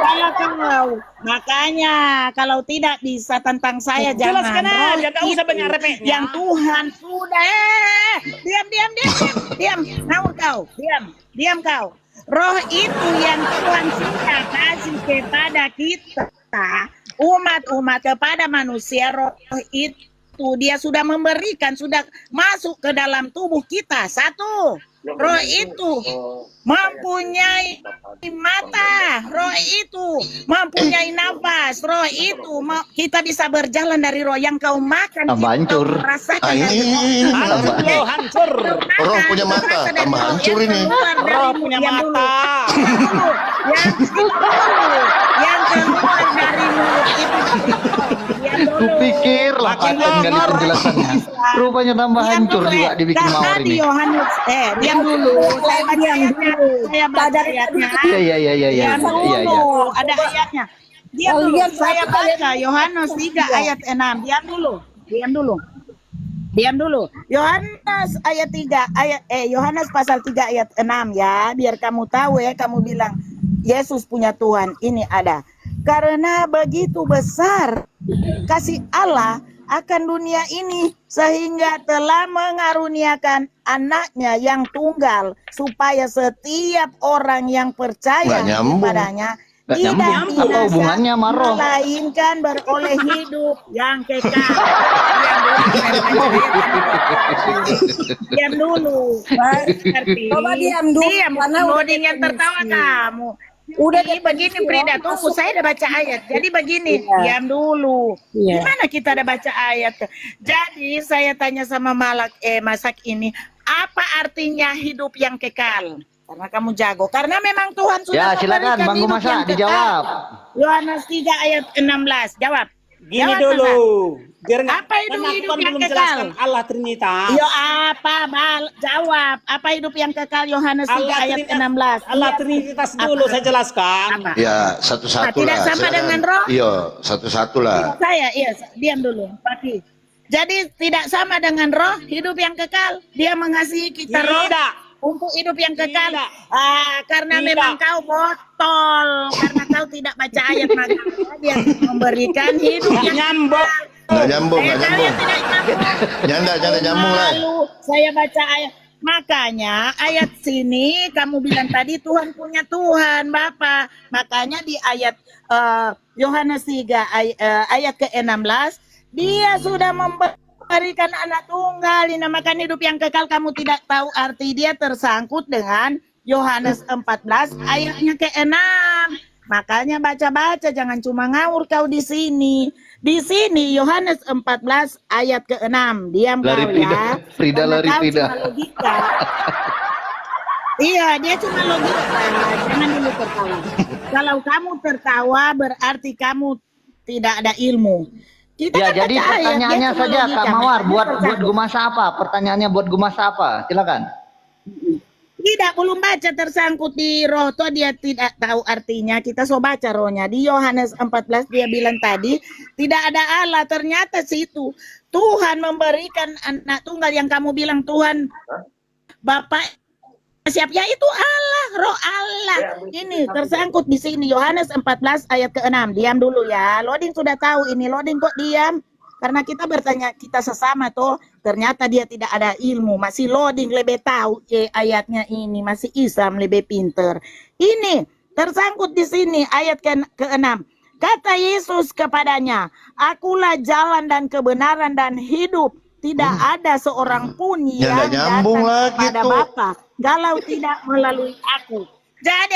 saya kau. Makanya kalau tidak bisa tentang saya jangan. Jelaskan Roh aja, nggak usah itu banyak repeknya. yang Tuhan sudah. Diam. Ngaur kau. Diam kau. Roh itu yang Tuhan sudah kasih kepada kita. Umat-umat kepada manusia, roh itu dia sudah memberikan, sudah masuk ke dalam tubuh kita. 1. roh itu mempunyai mata, roh itu mempunyai nafas, roh itu kita bisa berjalan dari roh yang kau makan. Tambah hancur. Kau rasakan Ah, dari ini roh. tambah hancur. Roh punya mata, tambah hancur ini. Roh punya mata. Yang keluar dari mulut itu. Kupikir lah Makin paten kali lama. penjelasannya. Rupanya tambah hancur juga dibikin mawar Karena di ini. Yohanes, diam dulu. Saya baca ayatnya. Saya baca ayatnya. Iya. Diam dulu. Iya. Ada ayatnya. Diam dulu. Saya baca Yohanes 3 ayat 6. Diam dulu. Yohanes ayat 3 Yohanes pasal 3 ayat 6 ya. Biar kamu tahu ya, kamu bilang Yesus punya Tuhan. Ini ada. Karena begitu besar kasih Allah akan dunia ini sehingga telah mengaruniakan anaknya yang tunggal supaya setiap orang yang percaya Nggak nyambung. kepadanya Nggak tidak nyambung. Apa binasa, hubungannya sama roh? melainkan beroleh hidup yang kekal. Diam dulu. Coba diam dulu, karena udah Loading yang tertawa kamu. Udah Jadi begini Frida, tunggu saya udah baca ayat. Jadi begini, Iya. diam dulu. Iya. Gimana kita udah baca ayat? Jadi saya tanya sama Masak ini, apa artinya hidup yang kekal? Karena kamu jago. Karena memang Tuhan sudah Ya silakan memberikan Bang hidup Gumasa yang kekal. dijawab. Yohanes 3 ayat 16. Jawab. Gini Jawab, dulu. Masa. Biar Apa hidup karena aku kan yang belum kekal? jelaskan Allah Trinitas. Yo apa jawab. Apa hidup yang kekal Yohanes 3 ayat 16. Allah Trinitas dulu saya jelaskan. Apa? Ya, satu-satu Tidak lah. sama Silakan. dengan roh? Iya, satu-satu lah. Saya diam dulu Papi. Jadi tidak sama dengan roh hidup yang kekal. Dia mengasihi kita roh Tidak. untuk hidup yang kekal. Tidak. Karena Tidak. memang kau botol, karena kau tidak baca ayat, maka dia memberikan hidup Nggak yang nyambung. Nggak nyambung, nggak Kalian nyambung. tidak nyambung. Nyanda nyambung lah. Lalu saya baca ayat. Makanya ayat sini kamu bilang tadi Tuhan punya Tuhan Bapa. Makanya di ayat Yohanes 3 ayat ke-16 dia sudah memberikan anak tunggal dinamakan hidup yang kekal. Kamu tidak tahu arti dia tersangkut dengan Yohanes 14 ayatnya ke-6. Makanya baca-baca, jangan cuma ngawur kau di sini. Di sini Yohanes 14 ayat ke-6. Diam Lari kau Frida. ya. Frida Karena lari kau Frida. cuma logika. Iya, dia cuma logika. Jangan dulu tertawa. Kalau kamu tertawa berarti kamu tidak ada ilmu. Kita Ya kan jadi baca ayat, dia pertanyaannya cuma saja logika. Kak Mawar Makanya buat tersangkut. Gumasa apa? Pertanyaannya buat Gumasa apa? Silakan. Tidak, belum baca tersangkut di roh toh dia tidak tahu artinya. Kita so baca rohnya. Di Yohanes 14 dia bilang tadi tidak ada Allah. Ternyata situ Tuhan memberikan anak tunggal yang kamu bilang Tuhan Bapak siap ya itu Allah, roh Allah. Ini tersangkut di sini Yohanes 14 ayat ke-6. Diam dulu ya. Loading sudah tahu ini. Loading kok diam? Karena kita bertanya kita sesama toh, ternyata dia tidak ada ilmu, masih loading lebih tahu ayatnya ini, masih Islam lebih pinter. Ini tersangkut di sini ayat ke-6. Kata Yesus kepadanya, "Akulah jalan dan kebenaran dan hidup. Tidak ada seorang pun Ya, yang nggak nyambung datang lagi kepada tuh. Bapa kalau tidak melalui aku." Jadi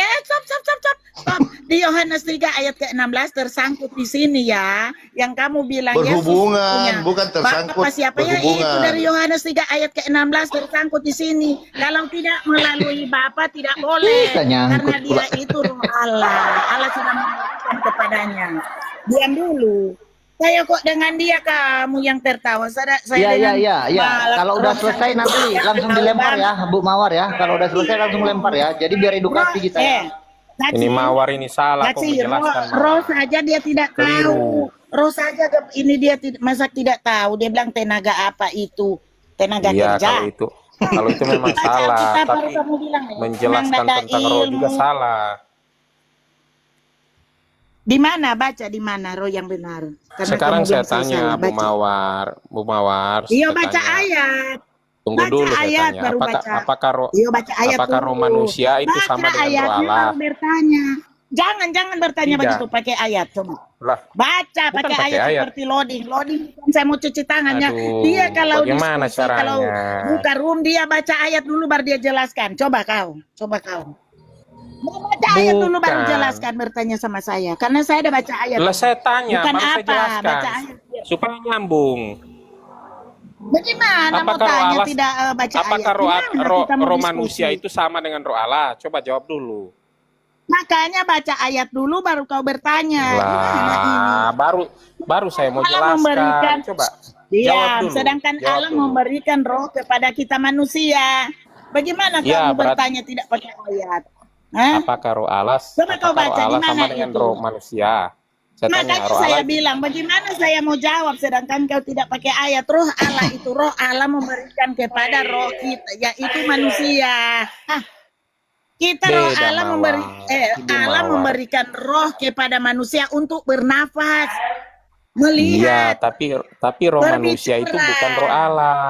stop. Di Yohanes 3 ayat ke-16 tersangkut di sini ya. Yang kamu bilang Yesus Berhubungan, punya bukan tersangkut, Bapak siapa ya itu berhubungan. dari Yohanes 3 ayat ke-16 tersangkut di sini. Kalau tidak melalui Bapa tidak boleh. Bisa nyangkut Karena dia pula. itu roh Allah. Allah sudah memberikan kepadanya. Diam dulu. Saya kok dengan dia kamu yang tertawa. Saya dengan Iya. malah Kalau udah roh selesai sakit nanti yang langsung terlalu dilempar ya, banyak. Bu Mawar ya. Kalau udah selesai langsung lempar ya. Jadi biar edukasi kita ya. Ini Mawar ini salah kok Gaci, menjelaskan. roh saja dia tidak tahu. Roh saja ini dia masa tidak tahu. Dia bilang tenaga apa itu? Tenaga Iya, kerja. kalau itu memang Baca salah, Alkitab, baru tapi kamu bilang, menjelaskan memang ada tentang roh juga ilmu. salah. Di mana baca di mana roh yang benar? Karena Sekarang kamu saya bilang tanya salah, Bu baca. Mawar. Iya saya baca tanya. ayat. Tunggu Baca dulu saya ayat, tanya. baru Apakah baca. apakah roh Iya baca ayat apakah roh dulu. manusia itu Baca sama dengan roh ayatnya Allah? baru bertanya. Jangan bertanya Tidak. begitu pakai ayat coba. Lah, Baca bukan pakai pakai ayat ayat. seperti loading. Loading bukan saya mau cuci tangannya. Aduh, Dia kalau bagaimana diskusi, kalau caranya? buka room dia baca ayat dulu baru dia jelaskan. Coba kau. Mau baca ayat dulu baru Bukan. jelaskan bertanya sama saya. Karena saya ada baca ayat. Lah saya tanya, Bukan baru saya apa, jelaskan. baca ayat. Supaya nyambung. Bagaimana mau Apakah roh tanya Allah, tidak baca apakah ayat? Gimana kita mau roh diskusi? manusia itu sama dengan roh Allah? Coba jawab dulu. Makanya baca ayat dulu baru kau bertanya. Gimana ini? Lah, baru saya mau Allah memberikan, jelaskan. Coba jawab diam. dulu. Sedangkan Jawab Allah dulu. memberikan roh kepada kita manusia. Bagaimana Ya, kamu bertanya tidak pakai ayat? Hah? Apakah roh Allah, Coba kau apakah roh baca, di Allah sama mana dengan itu? roh manusia? Saya tanya, Makanya roh saya Allah bilang, bagaimana saya mau jawab sedangkan kau tidak pakai ayat. Roh Allah itu, roh Allah memberikan kepada roh kita, yaitu manusia. Hah? Kita roh beda, Allah Mawar. Ini Allah Mawar. memberikan roh kepada manusia untuk bernafas, Iya, melihat, tapi roh manusia itu berbicara. bukan roh Allah.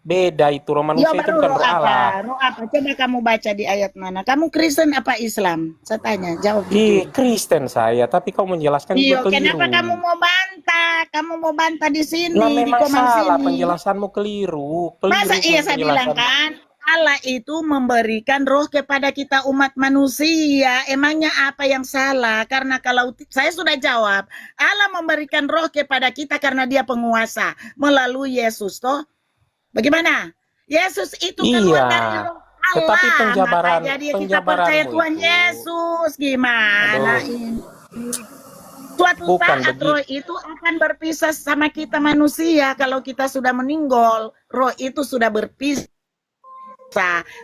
Beda itu, roh Ya manusia itu baru bukan roh roh Allah. apa? Roh apa? Coba kamu baca di ayat mana? Kamu Kristen apa Islam? Saya tanya, jawab Ih, gitu. Kristen saya, tapi kau menjelaskan Iya, juga keliru. kenapa kamu mau bantah? Kamu mau bantah di sini, Lah di memang komen salah sini. penjelasanmu keliru. Masa iya saya bilang kan? Allah itu memberikan roh kepada kita umat manusia. Emangnya apa yang salah? Karena kalau saya sudah jawab, Allah memberikan roh kepada kita karena dia penguasa melalui Yesus, toh. Bagaimana? Yesus itu keluar Iya, dari roh Allah. tetapi Maka jadi kita penjabaranmu percaya Tuhan itu- Yesus. Gimana Aduh. ini? Suatu Bukan saat roh itu akan berpisah sama kita manusia. Kalau kita sudah meninggal, roh itu sudah berpisah.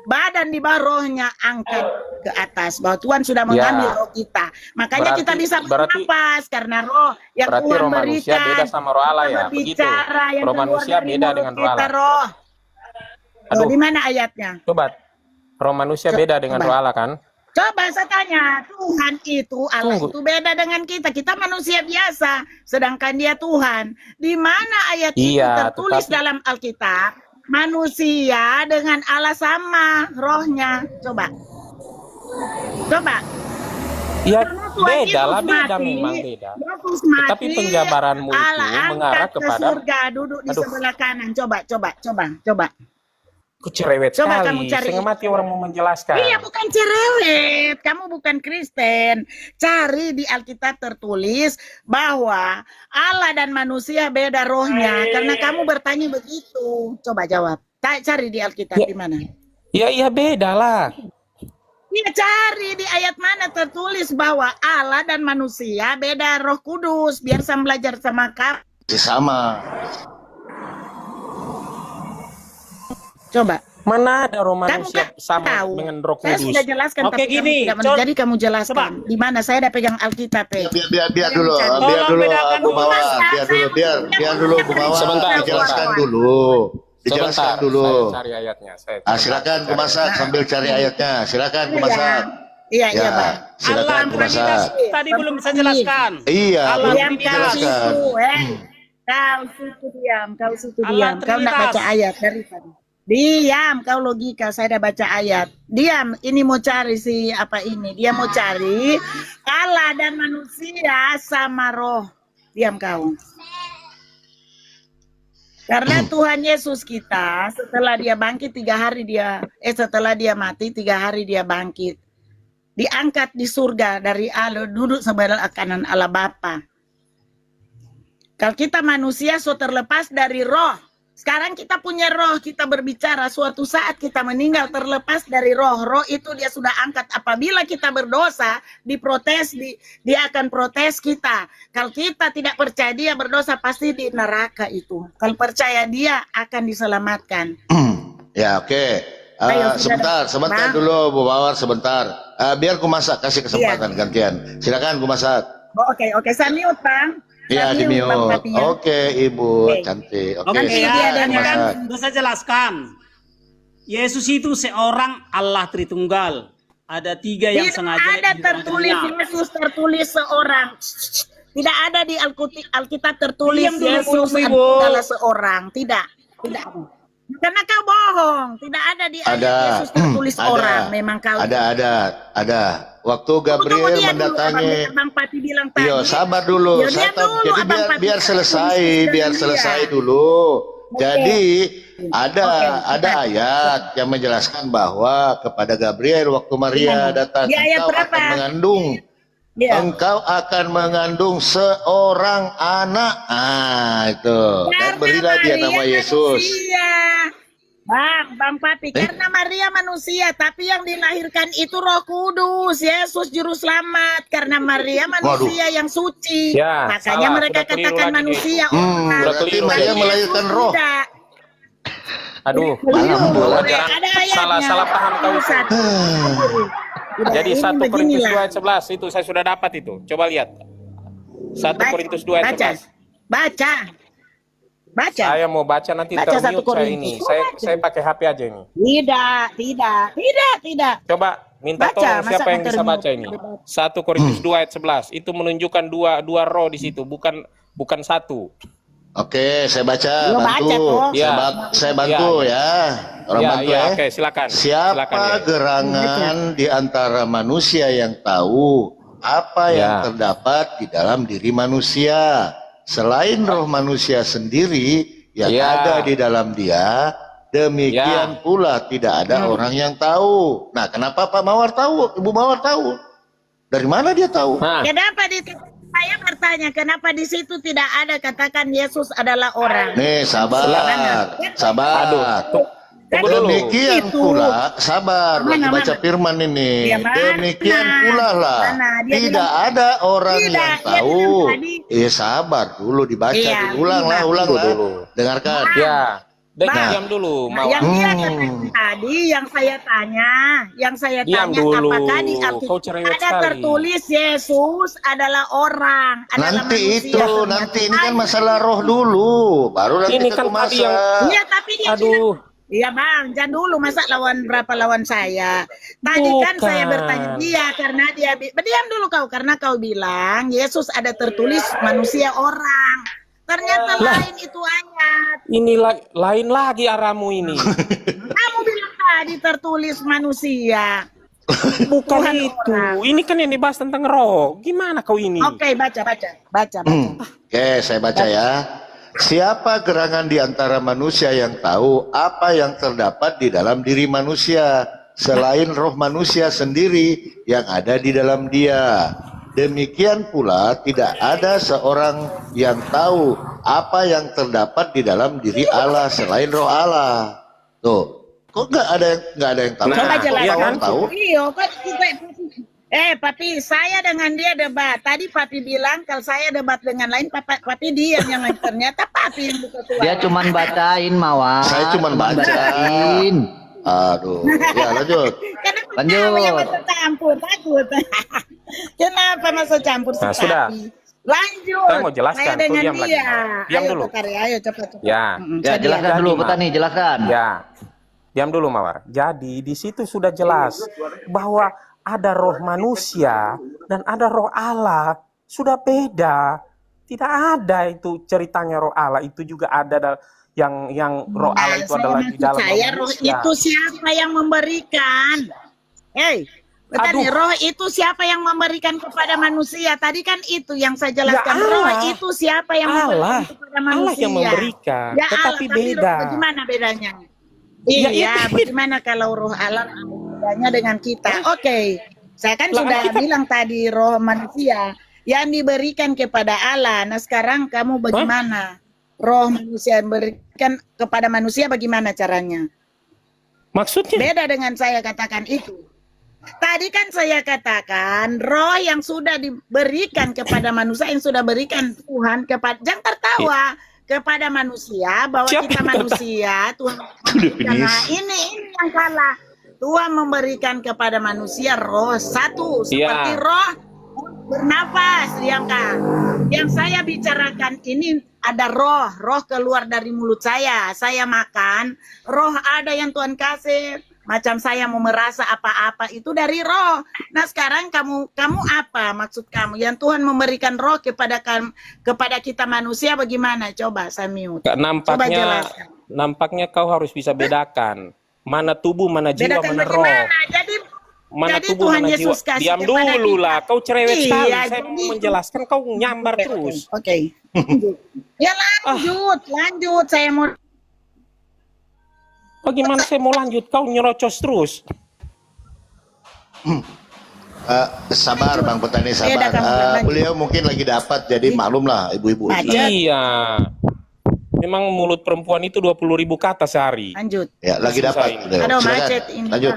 Badan di bawah rohnya angkat ke atas. Bahwa Tuhan sudah mengambil Ya. roh kita. Makanya kita bisa bernafas karena roh yang berarti Tuhan roh manusia berikan. beda sama roh Allah Kita ya, begitu. berbicara, yang Roh keluar manusia dari beda mulut dengan roh kita, Allah. roh. Aduh. Di mana ayatnya? Coba, roh manusia beda dengan coba. roh Allah kan? Coba saya tanya, Tuhan itu, Allah Tunggu. itu beda dengan kita. Kita manusia biasa, sedangkan dia Tuhan. Di mana ayat itu Iya, tertulis tetapi- dalam Alkitab? Manusia dengan Allah sama rohnya. Coba. Ya Tuhan beda lah, Yesus beda mati, memang beda. Yesus mati, Tetapi penjabaranmu itu Allah mengarah angkat ke kepada- surga, duduk di Aduh. sebelah kanan. Coba. Ku cerewet Coba kamu sekali, cari. setengah mati orang mau menjelaskan. Iya, bukan cerewet. Kamu bukan Kristen. Cari di Alkitab tertulis bahwa Allah dan manusia beda rohnya. Karena kamu bertanya begitu. Coba jawab. Cari di Alkitab Ya. di mana? Ya beda lah. Iya, cari di ayat mana tertulis bahwa Allah dan manusia beda Roh Kudus. Biar saya belajar sama kamu. Sama. Coba. Mana ada roh Kamu manusia kan sama tahu. dengan roh Saya kudus? sudah jelaskan, Oke, tapi kamu gini, tidak Con. jadi kamu jelaskan. Di mana saya ada pegang Alkitab. Biar dulu, Tolong biar dulu bedakan Bu dulu, Mawar, Mas. biar dulu Bu Mawar, Sebentar, dijelaskan sebentar. dulu. Dijelaskan Sebentar, dulu. saya cari ayatnya. Silakan Bu Masak sambil cari ayatnya. Silakan Bu Masak. Iya, Ya, Bang. silakan Bu Masak. Tadi belum saya jelaskan. Iya, Allah belum Diam kau dijelaskan. situ, Kau situ diam. Kau nak Trinitas. baca ayat dari tadi. Diam, kau logika. Saya dah baca ayat. Diam, ini mau cari si apa ini. Dia mau cari Allah dan manusia sama roh. Diam kau. Karena Tuhan Yesus kita setelah dia bangkit 3 hari setelah dia mati 3 hari dia bangkit. Diangkat di surga dari Allah, duduk sebelah kanan Allah Bapa. Kalau kita manusia so terlepas dari roh. Sekarang kita punya roh, kita berbicara. Suatu saat kita meninggal terlepas dari roh. Roh itu dia sudah angkat. Apabila kita berdosa, diprotes, dia akan protes kita. Kalau kita tidak percaya dia berdosa, pasti di neraka itu. Kalau percaya dia akan diselamatkan. Ya, oke. Ayo, Sebentar Bang. dulu Bu Mawar, sebentar. Biar Ku Masak kasih kesempatan gantian. Silakan Ku Masak. Oke, saya mute, Bang. Iya, di Saya Bang mute. Papian. Oke, Ibu Oke. cantik. Oke. Oke, Nanti dia ya, ada tadi yang- kan Masak. sudah saya jelaskan. Yesus itu seorang Allah Tritunggal. Ada 3 yang Tidak sengaja ada di tertulis dunia. Yesus tertulis seorang. Tidak ada di Alkitab tertulis Diam dulu, Yesus Ibu. adalah seorang. Tidak ada. Karena kau bohong. Tidak ada di ayat Ada, Yesus tertulis ada, orang. Memang kau. ada. Waktu Tunggu Gabriel dia dulu, mendatangi, Abang Pati bilang tadi. yo sabar dulu, Yo, dia saya tahu. dulu, Jadi Abang Pati biar tertulis selesai, biar dengan selesai dia. dulu. Jadi ada Oke. ayat yang menjelaskan bahwa kepada Gabriel waktu Maria datang, Di ayat engkau berapa? akan mengandung, Ya. engkau akan mengandung seorang anak. Itu. Dan Karena berilah dia Maria nama Yesus. manusia. Bang Papi, karena Maria manusia, tapi yang dilahirkan itu Roh Kudus, Yesus juru selamat. Karena Maria manusia yang suci, Ya, makanya salah, mereka sudah keliru katakan lagi manusia. Berarti keliru. Maria Yesus melahirkan roh. tidak. Aduh, Keliru. pelajaran Ada ayatnya. salah paham kau itu. Satu. Udah, Jadi ini 1 Korintus beginilah. 2 ayat 11 itu saya sudah dapat itu. Coba lihat. 1 Korintus 2 ayat Baca. 11. Baca. Saya mau baca nanti Baca 1 termute saya Korintus. ini. Oh, baca. Saya pakai HP aja ini. Tidak. Coba minta Baca, tolong masa siapa yang mau bisa termute? baca ini. 1 Korintus 2 ayat 11 itu menunjukkan dua roh di situ, bukan satu. Oke, saya baca, Lo baca bantu. tuh. Ya. Saya bantu ya. Orang bantu ya. Oke, silakan. Siapa Silakan, ya. gerangan di antara manusia yang tahu apa yang Ya. terdapat di dalam diri manusia selain roh manusia sendiri yang Ya. ada di dalam dia, demikian pula tidak ada orang yang tahu. Nah, kenapa Pak Mawar tahu? Ibu Mawar tahu? Dari mana dia tahu? Nah, Kenapa saya bertanya, kenapa di situ tidak ada katakan Yesus adalah orang? Nih, sabar. tunggu dulu. Demikian Itu. pula, sabar, lagi Mana, baca mana? firman ini. Ya, mana? Demikian pula lah, Mana? Dia tidak bilang- ada orang Tidak, yang dia tahu. bilang tadi. Sabar dulu dibaca, Iya, ulang lah. dulu. Dengarkan. Ya. Bang. Diam dulu, Nah, Mawar. yang dia katakan tadi, yang saya Diam tanya, dulu. apakah di Kau Alkitab cerewet ada sekali. tertulis Yesus adalah orang, adalah Nanti manusia. itu, nanti ini kan masalah roh dulu, baru nanti Ini ke kan tadi masa. yang- Iya, tapi dia Aduh. Iya bang, jangan dulu masa lawan saya. Tadi kan Bukan. saya bertanya dia karena dia diam dulu kau karena kau bilang Yesus ada tertulis manusia orang. Ternyata lain itu ayat. Ini lain lagi arahmu ini. Kamu bilang tadi tertulis manusia. Bukan Tuhan itu. orang. Ini kan yang dibahas tentang roh. Gimana kau ini? Oke, baca. Oke, saya baca ya. Siapa gerangan di antara manusia yang tahu apa yang terdapat di dalam diri manusia selain roh manusia sendiri yang ada di dalam dia? Demikian pula tidak ada seorang yang tahu apa yang terdapat di dalam diri Allah selain roh Allah. Tuh, kok nggak ada yang tahu? Nah, Coba Kok jelaskan. iya kan? tahu? Iya, Papi, saya dengan dia debat. Tadi Papi bilang kalau saya debat dengan lain, Papi diam yang lain. Ternyata Papi yang buka suara. Dia cuman bacain, Mawar. Saya cuman baca. bacain. Aduh, ya lanjut. Kenapa Lanjut. kamu yang masuk campur? Takut. Kenapa masuk campur si Nah, sudah. Papi? Lanjut. Saya mau jelaskan. Saya Tuh, dengan diam lagi. dia. Diam Ayo, dulu. Petani, ayo cepat. Ya. Ya, jelaskan Jadi, dulu, Ma. Petani, jelaskan. Ya. Diam dulu, Mawar. Jadi di situ sudah jelas bahwa ada roh manusia dan ada roh Allah. Sudah beda. Tidak ada itu ceritanya roh Allah. Itu juga ada yang roh Allah itu adalah di dalam roh manusia. itu siapa yang memberikan? Hei, Petani, Aduh. roh itu siapa yang memberikan kepada manusia? Tadi kan itu yang saya jelaskan. Ya, roh Allah. itu siapa yang Allah. memberikan kepada manusia? Allah yang memberikan. Ya Tetapi Allah, beda. roh bagaimana bedanya? Ya, Iya, itu. bagaimana kalau roh Allah bedanya dengan kita? Oke, saya kan Lah, sudah kita- bilang tadi roh manusia yang diberikan kepada Allah. Nah sekarang kamu bagaimana? Roh manusia yang diberikan kepada manusia bagaimana caranya? Maksudnya? Beda dengan saya katakan itu. Tadi kan saya katakan roh yang sudah diberikan kepada manusia yang sudah berikan Tuhan kepada jangan tertawa kepada manusia bahwa Siapa kita yang manusia Tuhan karena ini yang kalah. Tuhan memberikan kepada manusia roh satu seperti Iya. roh bernafas yang saya bicarakan ini ada roh keluar dari mulut saya makan roh ada yang Tuhan kasih macam saya mau merasa apa-apa itu dari roh. Nah sekarang kamu apa maksud kamu yang Tuhan memberikan roh kepada kita manusia bagaimana coba saya mute. Nampaknya Coba jelaskan. nampaknya kau harus bisa bedakan mana tubuh, mana jiwa, Bedakan mana roh. bagaimana? Mana Jadi tubuh, Tuhan mana Yesus jiwa. kasih Diam kepada dulu kita. lah, kau cerewet Iya, sekali. Saya jadi- mau menjelaskan, kau nyambar terus. Oke. Lanjut. Ya lanjut. Saya mau Bagaimana saya mau lanjut? Kau nyerocos terus. Sabar Bang Petani, sabar. Beda kamu, lanjut. Beliau mungkin lagi dapat, jadi maklum lah ibu-ibu. Macet. Iya. Memang mulut perempuan itu 20.000 kata sehari. lanjut. Ya, lagi Susah dapat. ini. beliau. Aduh Silakan. macet ini. Lanjut.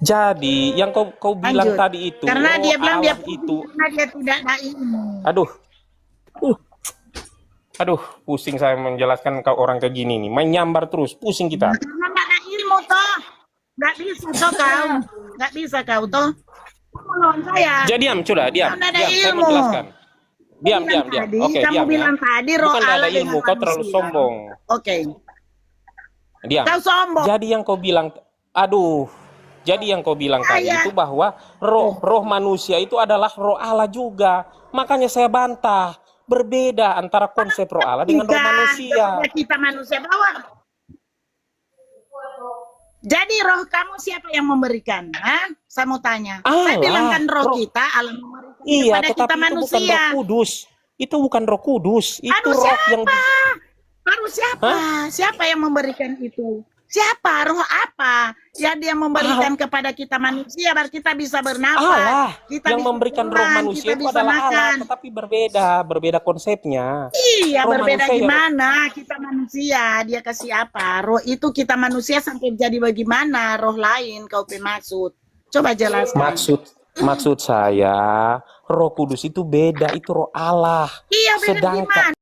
Jadi yang kau bilang Lanjut. tadi itu, Karena dia bilang dia Allah itu, karena dia tidak ada ilmu. aduh, pusing saya menjelaskan kau orang kayak gini nih, main nyambar terus, pusing kita. Karena nggak ada ilmu toh. Nggak bisa toh kau. Nggak bisa kau toh. Tolong saya. Jadi diam, sudah diam, Karena ada diam, saya ilmu. menjelaskan. Diam. Tadi, Oke, kamu diam bilang ya. tadi roh Bukan nggak ada Allah ilmu, dengan kau terlalu manusia. sombong. Oke. Diam. Kau sombong. Jadi yang kau bilang, jadi yang kau bilang tadi Ayah. itu bahwa roh manusia itu adalah roh Allah juga. Makanya saya bantah, berbeda antara konsep roh Allah dengan roh manusia. Kepada kita manusia bawah. Jadi roh kamu siapa yang memberikan? Hah? Saya mau tanya. Saya Allah. bilang kan roh Roh- kita Allah memberikan Iya, kepada kita tetapi itu bukan manusia. roh kudus. Itu bukan roh kudus. Itu Aduh roh siapa? yang Aduh siapa? Siapa yang memberikan itu? Siapa? Roh apa? Ya dia memberikan kepada kita manusia, baru kita bisa bernafas. Allah Kita yang bisa memberikan roh makan, manusia kita itu bisa adalah Allah, makan. tetapi berbeda konsepnya. Iya, Roh berbeda manusia ya. gimana? Kita manusia, dia kasih apa? Roh itu kita manusia sampai jadi bagaimana? Roh lain kau maksud. Coba jelaskan. Maksud saya, Roh Kudus itu beda, itu roh Allah. Iya, beda Sedangkan gimana?